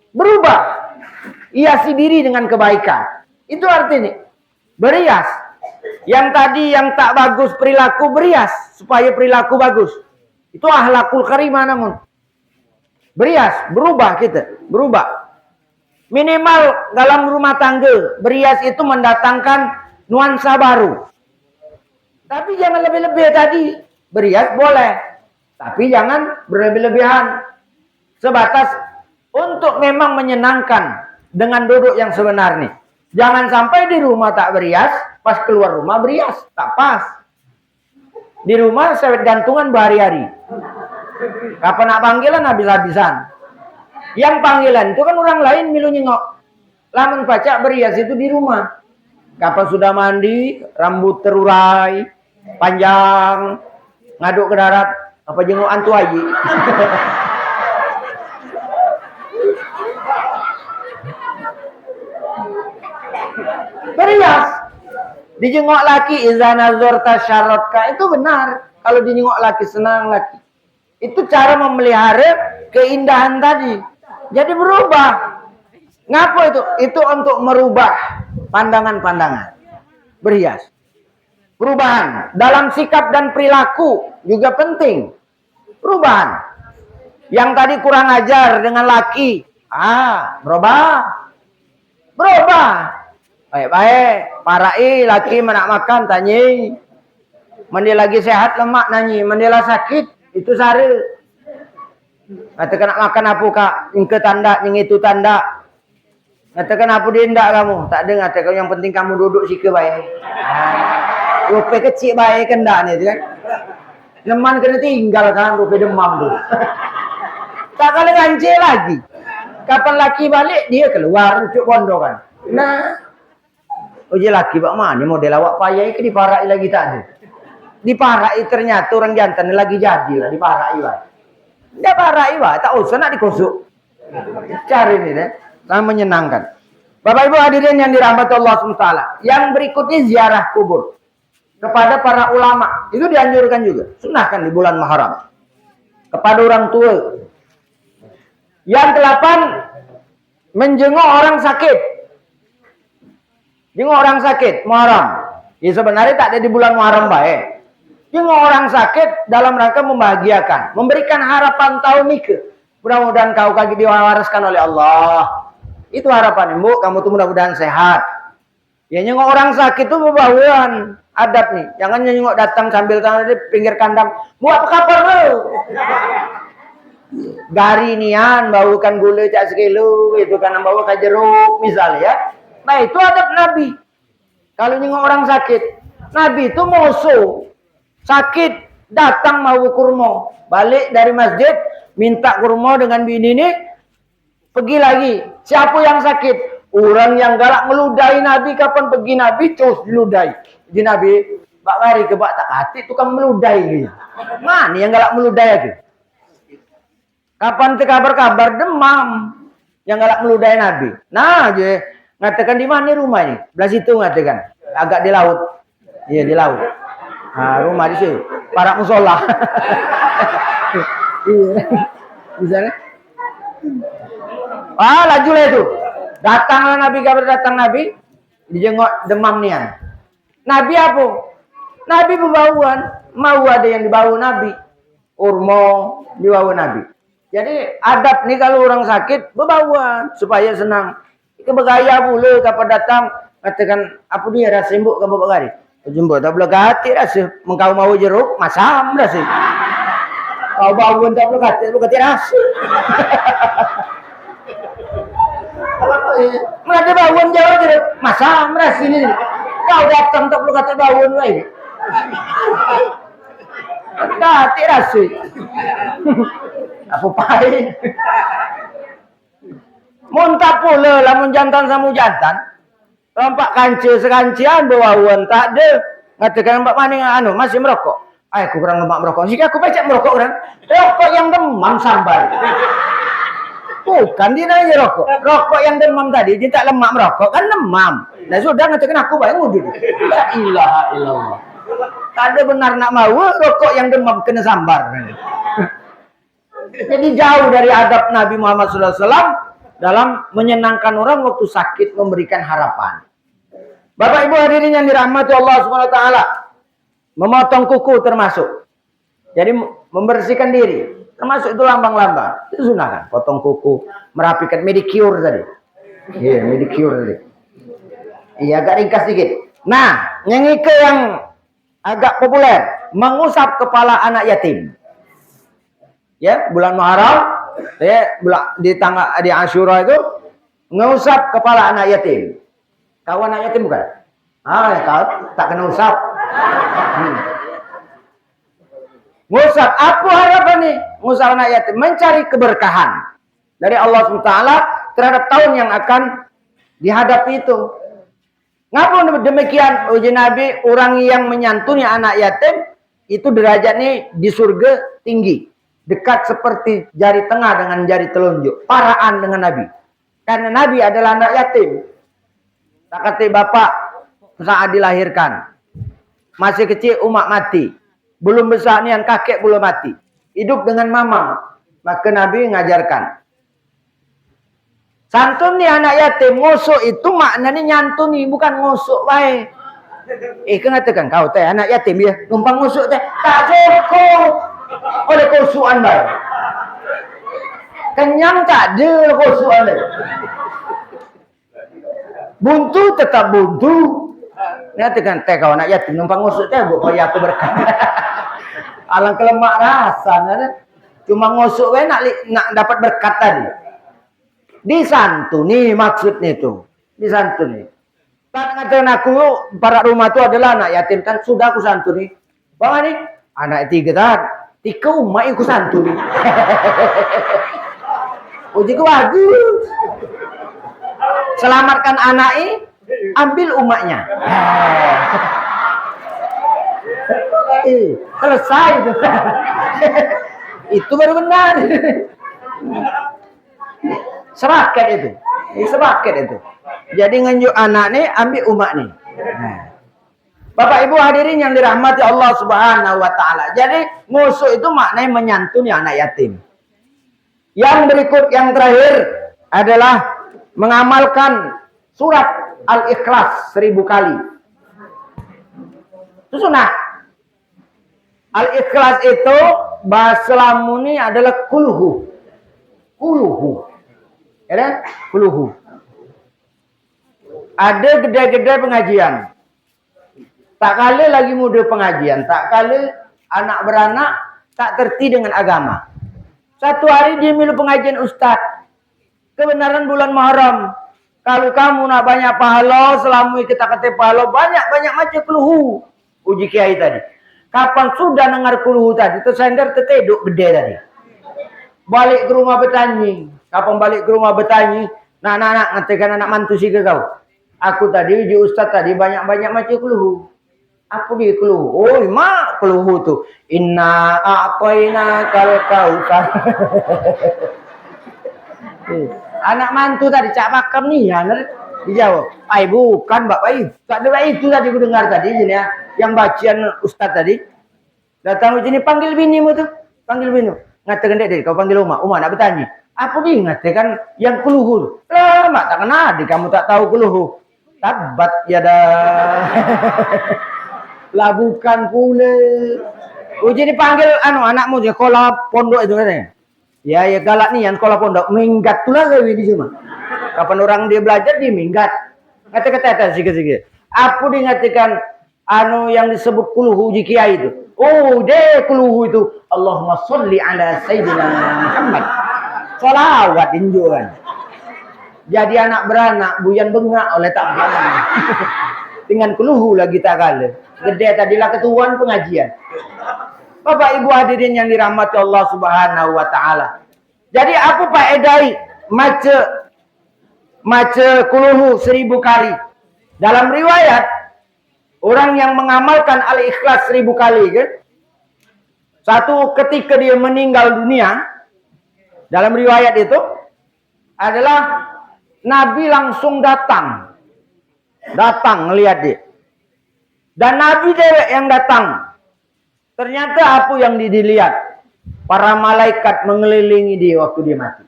Berubah. Hiasi diri dengan kebaikan. Itu artinya. Berias. Yang tadi yang tak bagus perilaku berias. Supaya perilaku bagus. Itu ahlakul karimah namun. Berias. Berubah kita. Berubah. Minimal dalam rumah tangga, berias itu mendatangkan nuansa baru. Tapi jangan lebih-lebih tadi. Berias boleh. Tapi jangan berlebih-lebihan. Sebatas untuk memang menyenangkan dengan duduk yang sebenarnya. Jangan sampai di rumah tak berias, pas keluar rumah berias. Tak pas. Di rumah sewet gantungan berhari-hari. Kapan nak panggilan habis-habisan. Yang panggilan itu kan orang lain milu nyengok. Lamun pacak berias itu di rumah. Kapan sudah mandi, rambut terurai, panjang, ngaduk ke darat, apa jenguk antu aji. Berias. Dijengok laki, iza nazarta syaratka, itu benar. Kalau dijengok laki, senang laki. Itu cara memelihara keindahan tadi. Jadi berubah. Ngapa itu? Itu untuk merubah pandangan-pandangan. Berhias. Perubahan. Dalam sikap dan perilaku juga penting. Perubahan. Yang tadi kurang ajar dengan laki. Berubah. Berubah. Baik-baik. Parai laki menak makan. Tanyi. Mandi lagi sehat lemak nanyi. Mandi lah sakit. Itu sara. Katakan nak makan apa kak? Ingke tanda, yang itu tanda. Katakan apa dia hendak kamu? Tak ada katakan yang penting kamu duduk sika baik. Rupai kecil baik kendak ni kan. Leman kena tinggal kan rupai demam tu. Tak kala ngancik lagi. Kapan laki balik dia keluar ucuk pondok kan. Nah. Uji laki bak mana model awak payah ke diparai lagi tak ada. Diparai ternyata orang jantan lagi jadi lah diparai baik. Dia parai wah, tak usah nak dikosok. Cari ini deh, sangat menyenangkan. Bapak Ibu hadirin yang dirahmati Allah SWT. Yang berikutnya ziarah kubur kepada para ulama. Itu dianjurkan juga. Sunahkan di bulan Muharram. Kepada orang tua. Yang ke-8, menjenguk orang sakit. Jenguk orang sakit Muharram. Ya sebenarnya tak ada di bulan Muharram baik. Jenguk orang sakit dalam rangka membahagiakan, memberikan harapan tahun nikah. Mudah-mudahan kau kaki diwariskan oleh Allah. Itu harapan ibu, kamu tuh mudah-mudahan sehat. Ya nyengok orang sakit tuh berbauan adab nih. Jangan nyengok datang sambil tangan di pinggir kandang. Buat apa kabar lo? Gari nian baukan gula cak sekilo, itu kan bawa ke jeruk misalnya ya. Nah itu adab Nabi. Kalau nyengok orang sakit, Nabi itu musuh. Sakit, datang mau kurma. Balik dari masjid, minta kurma dengan bini ini. Pergi lagi. Siapa yang sakit? Orang yang galak meludahi Nabi. Kapan pergi Nabi, terus meludahi. Jadi Nabi, Pak mari ke Pak tak hati, tukang meludahi. Mana yang galak meludahi itu? Kapan kabar-kabar demam. Yang galak meludahi Nabi. Nah, je ngatakan di mana rumah ini? Belah situ ngatakan. Agak di laut. Iya, di laut. Nah, rumah di situ. Para musola. Iya. Misalnya. Lajulah itu. Datanglah Nabi, kabar datang Nabi, dijengok demam nian. Nabi apa? Nabi berbauan, mau ada yang dibawa Nabi. Urmo dibawa Nabi. Jadi adab nih kalau orang sakit berbauan supaya senang. Itu bergaya pula kapan datang katakan apa dia rasa sembuk kamu bagari. Jumbo tak boleh gati rasa mengkau mau jeruk masam rasa. Kau bauan tak boleh gati rasa. Mereka bauan jauh jeruk masam rasa ini. Kau datang tak boleh gati bauan lagi. Gati rasa. Apa pahit? Muntah pula lamun jantan sama jantan. Lompak kancil sekancian bawaan tak ada. Ngatakan mbak maning anu masih merokok. Aku kurang lemak merokok. Jika aku pecah merokok kan. Rokok yang demam sambar. Bukan dia nanya rokok. Rokok yang demam tadi dia tak lemak merokok kan demam. Nah sudah ngatakan aku baik ngudut. La ilaha illallah. Tak ada benar nak mau rokok yang demam kena sambar. Jadi jauh dari adab Nabi Muhammad SAW dalam menyenangkan orang waktu sakit, memberikan harapan. Bapak Ibu hadirin yang dirahmati Allah Subhanahu wa taala, memotong kuku termasuk. Jadi membersihkan diri, termasuk itu lambang-lambang. Itu sunnah kan? Potong kuku, merapikan medicure tadi. Iya, medicure tadi. Iya, agak ringkas sedikit. Nah, yang agak populer, mengusap kepala anak yatim. Ya, bulan Muharram, ya, di Asyura itu ngusap kepala anak yatim. Kau anak yatim bukan? Ya kau tak kena usap. Ngusap, apa harapan nih? Ngusap anak yatim, mencari keberkahan dari Allah SWT terhadap tahun yang akan dihadapi itu. Ngapa demikian? Uji Nabi, orang yang menyantuni anak yatim itu derajatnya di surga tinggi. Dekat seperti jari tengah dengan jari telunjuk. Paraan dengan Nabi. Karena Nabi adalah anak yatim. Tak kata bapak saat dilahirkan. Masih kecil umat mati. Belum besar nian kakek belum mati. Hidup dengan mama. Maka Nabi ngajarkan. Santun nih anak yatim. Ngosok itu maknanya nyantuni. Bukan ngosok baik. Kengatakan kau teh anak yatim ya. Numpang ngosok teh. Tak cukup. Oleh kosuan baik. Kenyang tak ada kosuan baik. Buntu tetap buntu. Nyatakan teh kau anak yatim numpang ngusuk teh supaya aku berkah. Alang kelemak rasa cuma ngusuk we nak dapat berkat tadi. Disantuni maksudnya itu. Disantuni. Tak ngatakan aku para rumah itu adalah anak yatim kan sudah aku santuni. Bang ini anak tiga kan. Tika umat yang ku santuni. Uji ku bagus. Selamatkan anak ambil umatnya. Selesai itu. Itu baru benar. Sepakat itu. Sepakat itu. Jadi nganjuk anak nih ambil umat nih. Bapak Ibu hadirin yang dirahmati Allah Subhanahu wa taala. Jadi ngusuk itu maknanya menyantuni anak yatim. Yang berikut yang terakhir adalah mengamalkan surat Al-Ikhlas 1000 kali. Itu sunnah. Al-Ikhlas itu bahasa Lamuni adalah kulhu. Kulhu. Ya, kulhu. Ada gede-gede pengajian. Tak kali lagi muda pengajian, tak kali anak beranak tak terti dengan agama. Satu hari dia milu pengajian ustadz. Kebenaran bulan Muharram. Kalau kamu nak banyak pahala, selama kita kata pahala banyak macam keluhu. Uji kiai tadi. Kapan sudah dengar keluhu tadi, tersender terteduk gede tadi. Balik ke rumah bertanya. Kapan balik ke rumah bertanya? Nak ngatakan anak mantu sih ke kau. Aku tadi uji ustadz tadi banyak macam keluhu. Apa dia keluh? Oh, mak keluh tu. Inna a'tayna kal kautsar. Anak mantu tadi cak makam ni ya, dijawab. Ai bukan bapak itu. Tak ada itu tadi aku dengar tadi ini ya, yang bacian ustaz tadi. Datang ke sini panggil binimu tu. Panggil bini. Ngatakan dek kau panggil Uma nak bertanya. Apa dia ngatakan yang keluh? ulama tak kena di kamu tak tahu keluh. Tabat ya dah. Lah bukan pula. Uji dipanggil anakmu dia sekolah pondok itu katanya. Ya galak nih yang sekolah pondok minggat tulah gawe di cuma. Kapan orang dia belajar dia minggat. Kata-kata sikit-sikit. Apa diingatkan yang disebut kuluhu uji kiai itu? Oh, deh kuluhu itu Allahumma sholli ala sayyidina Muhammad. Sholawat injuan. Jadi anak beranak buyan bengak oleh tak beranak. Dengan kuluhu lagi tak kala. Gede tadilah ketuaan pengajian. Bapak Ibu hadirin yang dirahmati Allah Subhanahu wa taala. Jadi apa Pak Edai maca kuluhu 1000 kali. Dalam riwayat orang yang mengamalkan Al-Ikhlas 1000 kali kan. Satu ketika dia meninggal dunia dalam riwayat itu adalah Nabi langsung datang melihat dia. Dan Nabi dewek yang datang. Ternyata apa yang dilihat? Para malaikat mengelilingi dia waktu dia mati.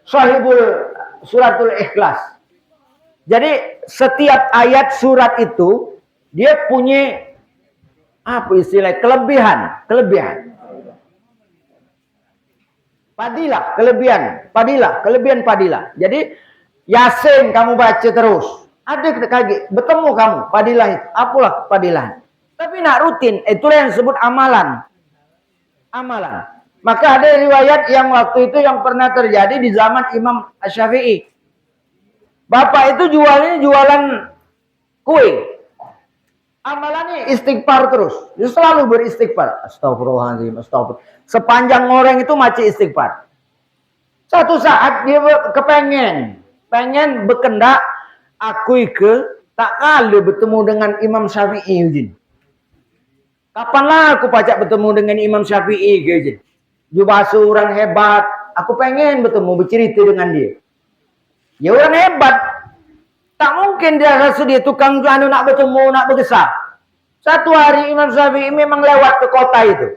Sahibul suratul Ikhlas. Jadi setiap ayat surat itu dia punya apa istilah kelebihan. Padilah. Jadi Yasin kamu baca terus. Ada kaget, bertemu kamu padilah itu. Apalah padilah. Tapi nak rutin, itulah yang disebut amalan. Maka ada riwayat yang waktu itu yang pernah terjadi di zaman Imam Syafi'i. Bapak itu jualan kue. Amalannya istighfar terus. Dia selalu beristighfar. Astagfirullahaladzim, astagfirullah. Sepanjang orang itu macam istighfar. Satu saat dia pengen berkendak aku tak kali bertemu dengan Imam Syafi'i ujin. Kapanlah aku pacak bertemu dengan Imam Syafi'i ujin. Dia bahasa orang hebat. Aku pengen bertemu bercerita dengan dia. Ya orang hebat. Tak mungkin dia rasa dia tukang nak bertemu, nak bergesah. Satu hari Imam Syafi'i memang lewat ke kota itu.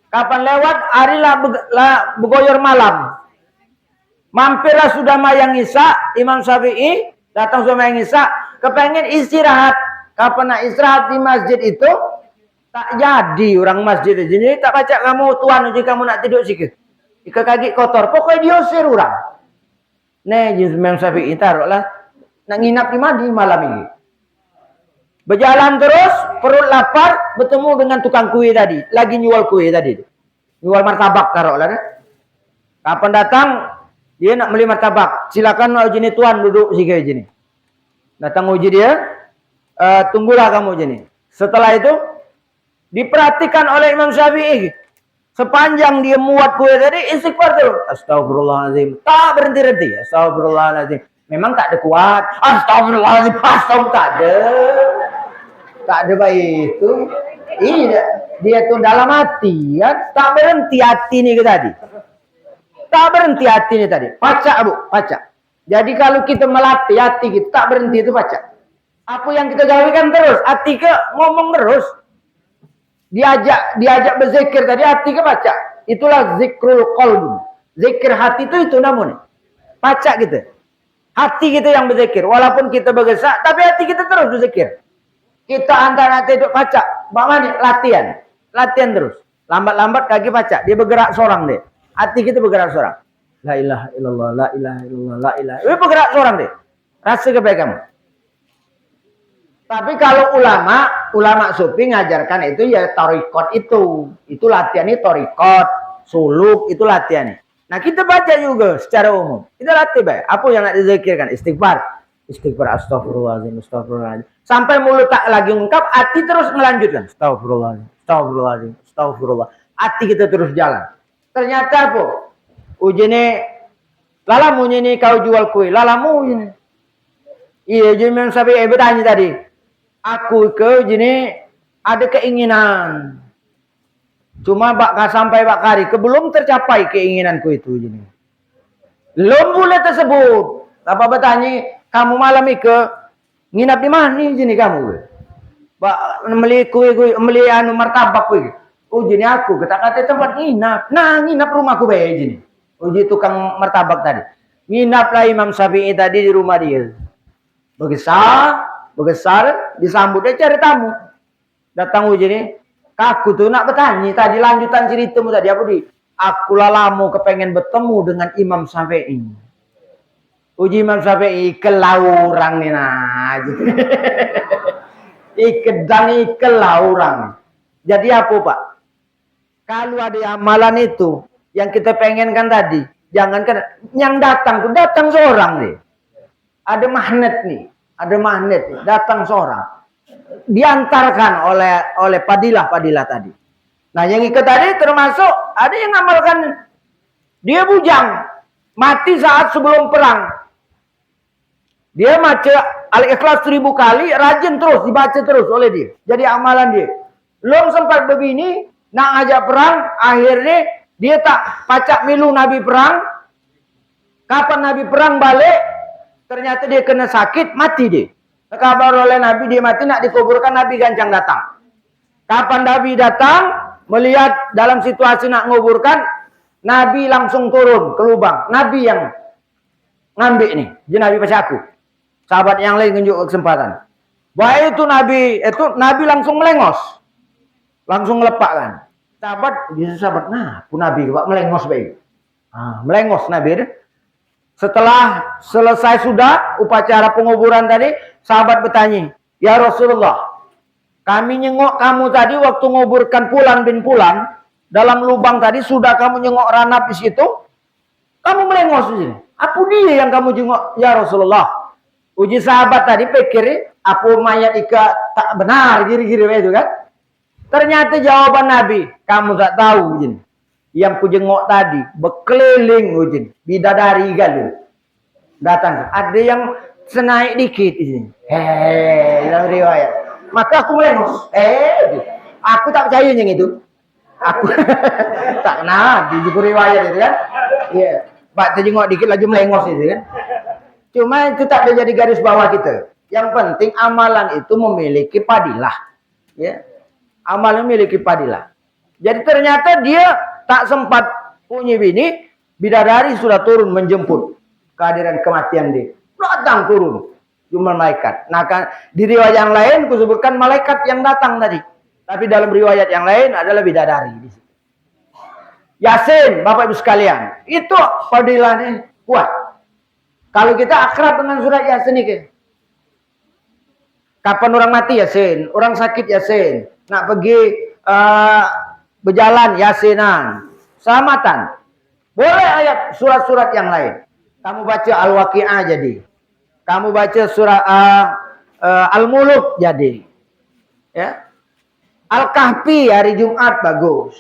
Kapan lewat? Harilah begoyor malam. Mampirlah sudah mayang Isya, Imam Syafi'i datang sudah mayang Isya, kepengen istirahat. Kapan nak istirahat di masjid itu? Tak jadi orang masjid itu. Jadi tak baca kamu tuan uji kamu nak tidur sikit. Jika kaki kotor, pokoknya diusir orang. Nih, Imam Syafi'i taruhlah nak nginap di mana malam ini. Berjalan terus, perut lapar, bertemu dengan tukang kue tadi. Lagi jual kue tadi. Jual martabak taruhlah. Kapan datang, dia nak beli martabak. Silakan uji ni tuan duduk sikit uji ni. Datang uji dia, tunggulah kamu uji ni. Setelah itu, diperhatikan oleh Imam Syafi'i. Sepanjang dia muat kue tadi, istighfar terus. Astagfirullahaladzim. Tak berhenti-henti. Astagfirullahaladzim. Memang tak ada kuat. Astagfirullahaladzim. Tak ada. Tak ada baik itu. Iya. Dia tu dalam hati. Ya. Tak berhenti hati ni ke tadi. Tak berhenti hati ni tadi. Pacak bu. Pacak. Jadi kalau kita melatih hati kita. Tak berhenti itu pacak. Apa yang kita gawikan terus. Hati ke ngomong terus. Diajak berzikir tadi hati ke baca. Itulah zikrul qalb. Zikir hati itu namanya. Baca kita. Hati kita yang berzikir. Walaupun kita bergesak, tapi hati kita terus berzikir. Kita antara hati itu baca. Bagaimana? Latihan. Latihan terus. Lambat-lambat kaki baca. Dia bergerak seorang deh. Hati kita bergerak seorang. La ilaha illallah, la ilaha illallah, la ilaha. Dia bergerak seorang deh. Rasa kebaikan. Tapi kalau ulama sufi ngajarkan itu ya torikot itu. Itu latihannya torikot, suluk, itu latihannya. Nah kita baca juga secara umum. Kita latih baik. Apa yang nak dizikirkan? Istighfar. Istighfar astagfirullahaladzim, astagfirullahaladzim. Sampai mulut tak lagi ungkap, hati terus melanjutkan. Astagfirullahaladzim, astagfirullahaladzim, astagfirullah. Hati kita terus jalan. Ternyata apa? Ujine, lalamu ini kau jual kue. Lalamu ini. Iya, jadi sampai bertanya tadi. Aku ke gini ada keinginan. Cuma sampai bakari belum tercapai keinginanku itu gini. Belum boleh tersebut. Apa bertanya, kamu malam ke nginap di mana gini kamu? Beli kue, beli martabak kue. Oh gini aku kata tempat nginap. Nah, nginap rumahku bae gini. Uji tukang martabak tadi. Nginaplah Imam Syafi'i tadi di rumah dia. Besar, disambutnya cari tamu. Datang uji nih, aku tuh nak bertanya tadi lanjutan ceritamu tadi apa di? Aku lalamu kepengen bertemu dengan Imam Syafi'i. Uji Imam Syafi'i kelaurang nih nah. Gitu. Ikedang kelaurang. Jadi apa Pak? Kalau ada amalan itu yang kita pengen kan tadi, jangankan yang datang tuh datang seorang nih. Ada magnet nih, datang seorang. Diantarkan oleh padilah tadi. Nah, yang ikut tadi termasuk ada yang amalkan dia bujang, mati saat sebelum perang. Dia baca Al-Ikhlas 1000 kali, rajin terus dibaca terus oleh dia. Jadi amalan dia. Belum sempat begini, nak ajak perang, akhirnya dia tak pacak milu Nabi perang. Kapan Nabi perang balik, ternyata dia kena sakit, mati dia. Kabar oleh Nabi dia mati, nak dikuburkan, Nabi gancang datang. Kapan Nabi datang, melihat dalam situasi nak nguburkan, Nabi langsung turun ke lubang. Nabi yang ngambil nih, jadi Nabi pas aku. Sahabat yang lain tunjuk kesempatan. Baik itu Nabi langsung melengos. Langsung melepakkan. Sahabat, nah, pun Nabi Pak melengos baik. Melengos Nabi. Setelah selesai sudah upacara penguburan tadi, sahabat bertanya, "Ya Rasulullah, kami nyengok kamu tadi waktu nguburkan Fulan bin Fulan dalam lubang tadi, sudah kamu nyengok ranap di situ, kamu melengos di sini. Apa dia yang kamu jengok ya Rasulullah?" Uji sahabat tadi pikir apa mayat ika tak benar giri-giri itu kan. Ternyata jawaban Nabi, kamu tak tahu Ujin. Yang ku jengok tadi berkeliling Ujin, bidadari galuh. Datang, ada yang senaik dikit di sini. Dalam riwayat. Maka aku melengos. Aku tak percaya yang itu. Aku tak kenal di buku riwayat itu kan. Iya. Pak terjengok dikit lagi melengos itu kan. Cuma itu tak ada jadi garis bawah kita. Yang penting amalan itu memiliki padilah. Ya. Amalan memiliki padilah. Jadi ternyata dia tak sempat punya bini, bidadari sudah turun menjemput kehadiran kematian dia. Datang turun. Jumlah malaikat. Nah, di riwayat yang lain kusebutkan malaikat yang datang tadi. Tapi dalam riwayat yang lain adalah bidadari. Yasin, Bapak Ibu sekalian. Itu padilahnya kuat. Kalau kita akrab dengan surat Yasin ini. Kapan orang mati Yasin, orang sakit Yasin, nak pergi berjalan Yasinan, selamatan. Boleh ayat surat-surat yang lain. Kamu baca Al-Waqi'ah jadi. Kamu baca surat Al-Muluk jadi. Ya. Al-Kahfi hari Jumat bagus.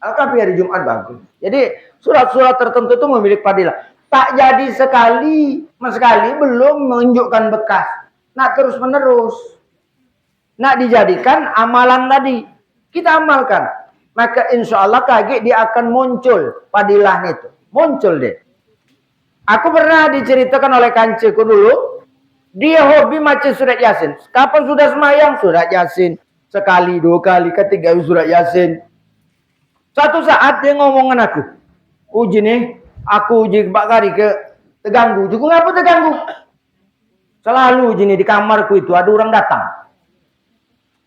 Al-Kahfi hari Jumat bagus. Jadi surat-surat tertentu itu memiliki padilah. Tak jadi sekali belum menunjukkan bekas. Nak terus menerus. Nak dijadikan amalan tadi. Kita amalkan. Maka insya Allah kaget dia akan muncul padilahnya itu. Muncul deh. Aku pernah diceritakan oleh kanceku dulu. Dia hobi baca surat Yasin. Kapan sudah semayang? Surat Yasin. Sekali, 2 kali, ketiga surat Yasin. Satu saat dia ngomong dengan aku. Uji nih. Aku uji Pak Kari ke terganggu. Juga ngapa terganggu? Selalu uji nih di kamarku itu ada orang datang.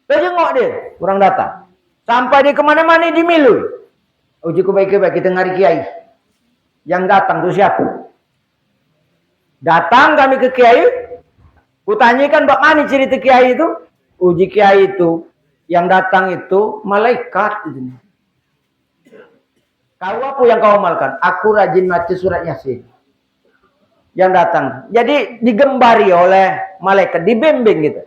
Saya jengok dia. Orang datang. Sampai dia kemana-mana dimilu. Uji ku baik-baik kita ngari kiai. Yang datang itu siapa? Datang kami ke kiai. Kutanyakan Pak Mani cerita kiai itu. Uji kiai itu. Yang datang itu malaikat. Kau apa yang kau amalkan? Aku rajin baca surat Yasin. Yang datang. Jadi digembari oleh malaikat. Dibimbing gitu.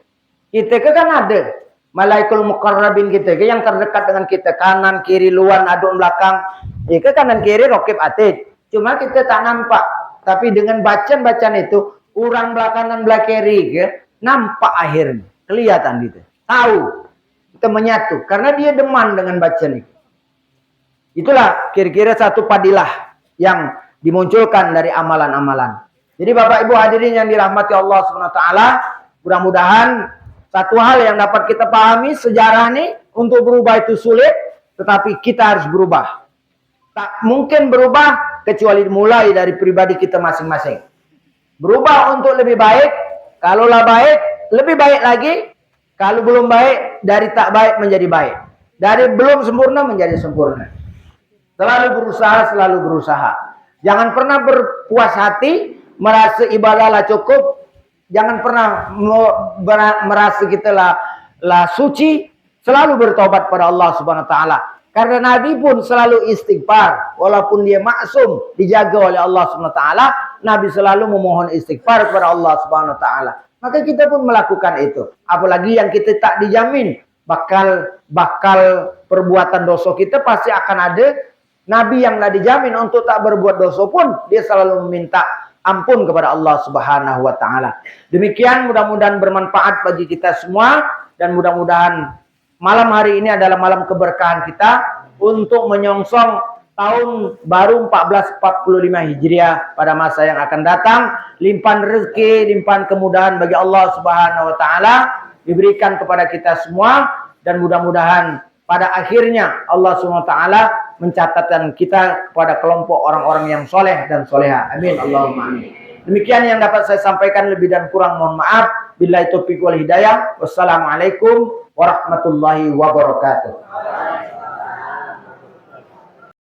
Kita kan ada. Malaikul muqarrabin kita. Yang terdekat dengan kita. Kanan, kiri, luar, aduk, belakang. Ke kanan, kiri, rokib, atid. Cuma kita tak nampak. Tapi dengan bacaan-bacaan itu. Orang belakangan belah kiri. Nampak akhirnya. Kelihatan gitu. Tahu. Kita menyatu. Karena dia deman dengan bacaan itu. Itulah kira-kira satu padilah yang dimunculkan dari amalan-amalan. Jadi Bapak Ibu hadirin yang dirahmati Allah SWT, mudah-mudahan satu hal yang dapat kita pahami, sejarah ini untuk berubah itu sulit, tetapi kita harus berubah. Tak mungkin berubah kecuali mulai dari pribadi kita masing-masing. Berubah untuk lebih baik, kalaulah baik, lebih baik lagi. Kalau belum baik, dari tak baik menjadi baik. Dari belum sempurna menjadi sempurna. Selalu berusaha. Jangan pernah berpuas hati, merasa ibadahlah cukup. Jangan pernah merasa kita lah suci. Selalu bertobat pada Allah Subhanahu Wa Taala. Karena Nabi pun selalu istighfar. Walaupun dia maksum, dijaga oleh Allah Subhanahu Wa Taala, Nabi selalu memohon istighfar kepada Allah Subhanahu Wa Taala. Maka kita pun melakukan itu. Apalagi yang kita tak dijamin bakal perbuatan dosa kita, pasti akan ada. Nabi yang tidak dijamin untuk tak berbuat dosa pun dia selalu meminta ampun kepada Allah Subhanahu Wa Taala. Demikian, mudah-mudahan bermanfaat bagi kita semua, dan mudah-mudahan malam hari ini adalah malam keberkahan kita untuk menyongsong tahun baru 1445 Hijriah pada masa yang akan datang. Limpahan rezeki, limpahan kemudahan bagi Allah Subhanahu Wa Taala diberikan kepada kita semua, dan mudah-mudahan pada akhirnya Allah Subhanahu Wa Taala mencatatkan kita kepada kelompok orang-orang yang soleh dan soleha. Amin Allahumma amin. Demikian yang dapat saya sampaikan, lebih dan kurang mohon maaf. Billahi taufiq wal hidayah. Wassalamualaikum warahmatullahi wabarakatuh.